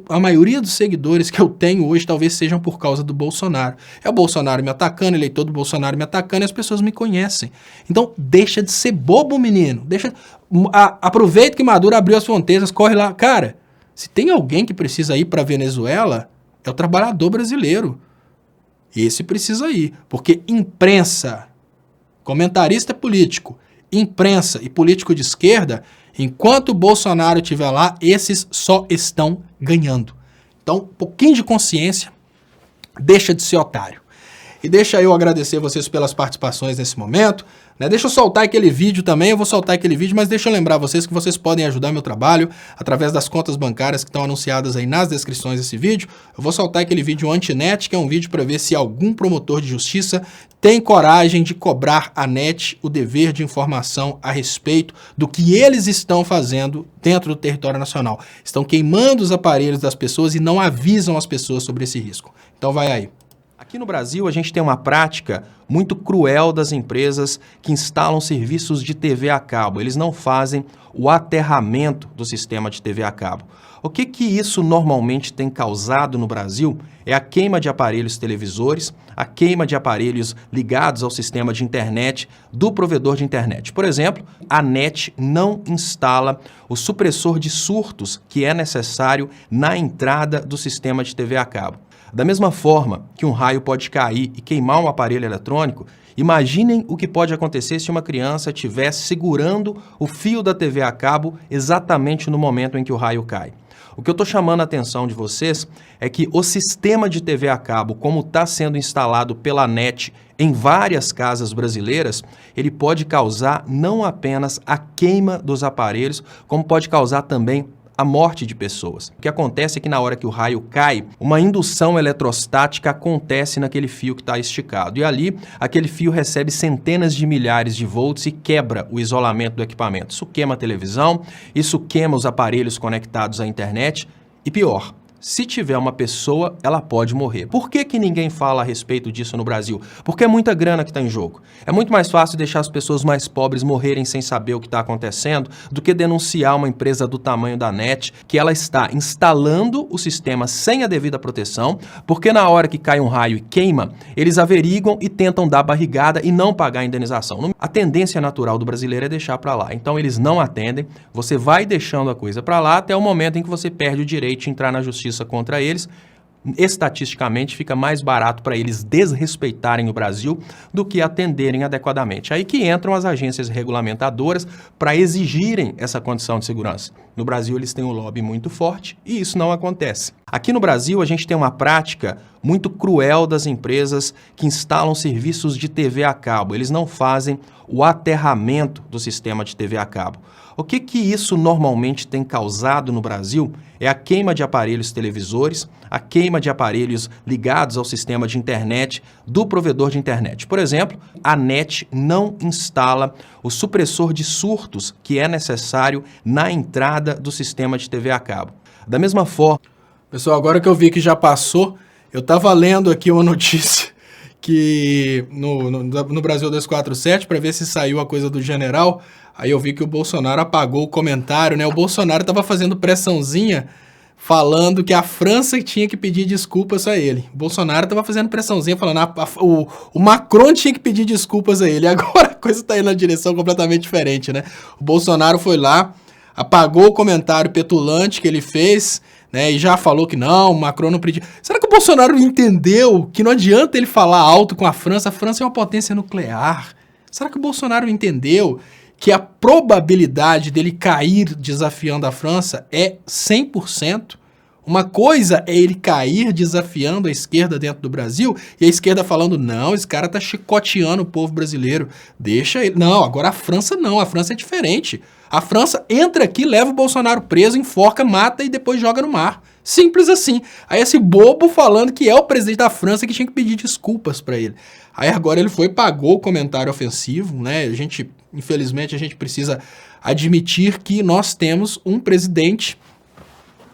a maioria dos seguidores que eu tenho hoje talvez sejam por causa do Bolsonaro. É o Bolsonaro me atacando, eleitor do Bolsonaro me atacando e as pessoas me conhecem. Então, deixa de ser bobo, menino. Aproveita que Maduro abriu as fronteiras, corre lá. Cara, se tem alguém que precisa ir para a Venezuela, é o trabalhador brasileiro. Esse precisa ir, porque imprensa, comentarista político, imprensa e político de esquerda, enquanto o Bolsonaro estiver lá, esses só estão ganhando. Então, um pouquinho de consciência, deixa de ser otário. E deixa eu agradecer vocês pelas participações nesse momento. Deixa eu soltar aquele vídeo também, eu vou soltar aquele vídeo, mas deixa eu lembrar vocês que vocês podem ajudar meu trabalho através das contas bancárias que estão anunciadas aí nas descrições desse vídeo. Eu vou soltar aquele vídeo anti-net, que é um vídeo para ver se algum promotor de justiça tem coragem de cobrar a NET o dever de informação a respeito do que eles estão fazendo dentro do território nacional. Estão queimando os aparelhos das pessoas e não avisam as pessoas sobre esse risco. Então vai aí. Aqui no Brasil, a gente tem uma prática muito cruel das empresas que instalam serviços de TV a cabo. Eles não fazem o aterramento do sistema de TV a cabo. O que isso normalmente tem causado no Brasil é a queima de aparelhos televisores, a queima de aparelhos ligados ao sistema de internet do provedor de internet. Por exemplo, a NET não instala o supressor de surtos que é necessário na entrada do sistema de TV a cabo. Da mesma forma que um raio pode cair e queimar um aparelho eletrônico, imaginem o que pode acontecer se uma criança estiver segurando o fio da TV a cabo exatamente no momento em que o raio cai. O que eu estou chamando a atenção de vocês é que o sistema de TV a cabo, como está sendo instalado pela NET em várias casas brasileiras, ele pode causar não apenas a queima dos aparelhos, como pode causar também a morte de pessoas. O que acontece é que na hora que o raio cai, uma indução eletrostática acontece naquele fio que está esticado. E ali, aquele fio recebe centenas de milhares de volts e quebra o isolamento do equipamento. Isso queima a televisão, isso queima os aparelhos conectados à internet e pior, se tiver uma pessoa, ela pode morrer. Por que que ninguém fala a respeito disso no Brasil? Porque é muita grana que está em jogo. É muito mais fácil deixar as pessoas mais pobres morrerem sem saber o que está acontecendo do que denunciar uma empresa do tamanho da NET que ela está instalando o sistema sem a devida proteção, porque na hora que cai um raio e queima, eles averiguam e tentam dar barrigada e não pagar a indenização. A tendência natural do brasileiro é deixar para lá. Então eles não atendem, você vai deixando a coisa para lá até o momento em que você perde o direito de entrar na justiça contra eles. Estatisticamente fica mais barato para eles desrespeitarem o Brasil do que atenderem adequadamente. Aí que entram as agências regulamentadoras para exigirem essa condição de segurança. No Brasil eles têm um lobby muito forte e isso não acontece. Aqui no Brasil a gente tem uma prática muito cruel das empresas que instalam serviços de TV a cabo. Eles não fazem o aterramento do sistema de TV a cabo. O que isso normalmente tem causado no Brasil é a queima de aparelhos televisores, a queima de aparelhos ligados ao sistema de internet do provedor de internet. Por exemplo, a NET não instala o supressor de surtos que é necessário na entrada do sistema de TV a cabo. Da mesma forma... Pessoal, agora que eu vi que já passou, eu estava lendo aqui uma notícia que no Brasil 247, para ver se saiu a coisa do general, aí eu vi que o Bolsonaro apagou o comentário, né? O Bolsonaro estava fazendo pressãozinha, falando que a França tinha que pedir desculpas a ele. O Bolsonaro estava fazendo pressãozinha, falando o Macron tinha que pedir desculpas a ele. Agora a coisa está indo na direção completamente diferente, né? O Bolsonaro foi lá, apagou o comentário petulante que ele fez, né, e já falou que não, o Macron não pediu. Será que o Bolsonaro entendeu que não adianta ele falar alto com a França? A França é uma potência nuclear. Será que o Bolsonaro entendeu que a probabilidade dele cair desafiando a França é 100%? Uma coisa é ele cair desafiando a esquerda dentro do Brasil e a esquerda falando, não, esse cara tá chicoteando o povo brasileiro, deixa ele. Não, agora a França não, a França é diferente. A França entra aqui, leva o Bolsonaro preso, enforca, mata e depois joga no mar. Simples assim. Aí esse bobo falando que é o presidente da França que tinha que pedir desculpas para ele. Aí agora ele foi e pagou o comentário ofensivo, né? Infelizmente, a gente precisa admitir que nós temos um presidente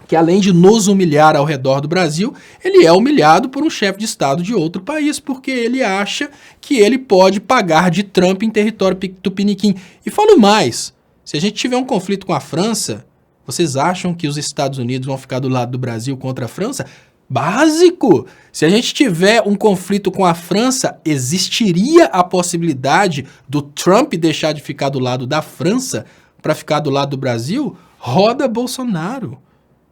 que, além de nos humilhar ao redor do Brasil, ele é humilhado por um chefe de Estado de outro país, porque ele acha que ele pode pagar de Trump em território tupiniquim. E falo mais, se a gente tiver um conflito com a França, vocês acham que os Estados Unidos vão ficar do lado do Brasil contra a França? Básico! Se a gente tiver um conflito com a França, existiria a possibilidade do Trump deixar de ficar do lado da França para ficar do lado do Brasil? Roda Bolsonaro.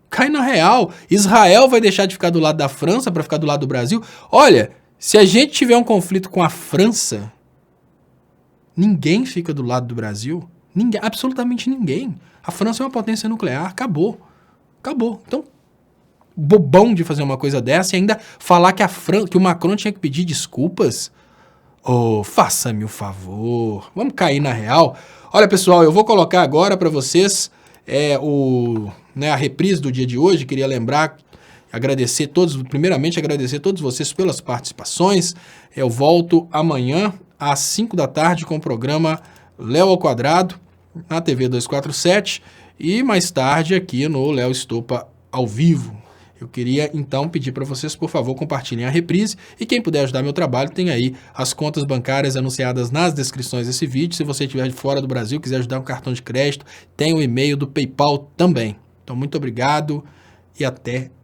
Cai na real. Israel vai deixar de ficar do lado da França para ficar do lado do Brasil? Olha, se a gente tiver um conflito com a França, ninguém fica do lado do Brasil. Ninguém, absolutamente ninguém. A França é uma potência nuclear. Acabou. Acabou. Então, bobão de fazer uma coisa dessa e ainda falar que o Macron tinha que pedir desculpas. Oh, faça-me o favor. Vamos cair na real. Olha, pessoal, eu vou colocar agora para vocês a reprise do dia de hoje. Queria lembrar, primeiramente agradecer a todos vocês pelas participações. Eu volto amanhã às 5 da tarde com o programa Léo ao Quadrado, na TV 247, e mais tarde aqui no Léo Estopa ao vivo. Eu queria, então, pedir para vocês, por favor, compartilhem a reprise, e quem puder ajudar meu trabalho, tem aí as contas bancárias anunciadas nas descrições desse vídeo. Se você estiver de fora do Brasil, quiser ajudar com cartão de crédito, tem o e-mail do PayPal também. Então, muito obrigado e até amanhã.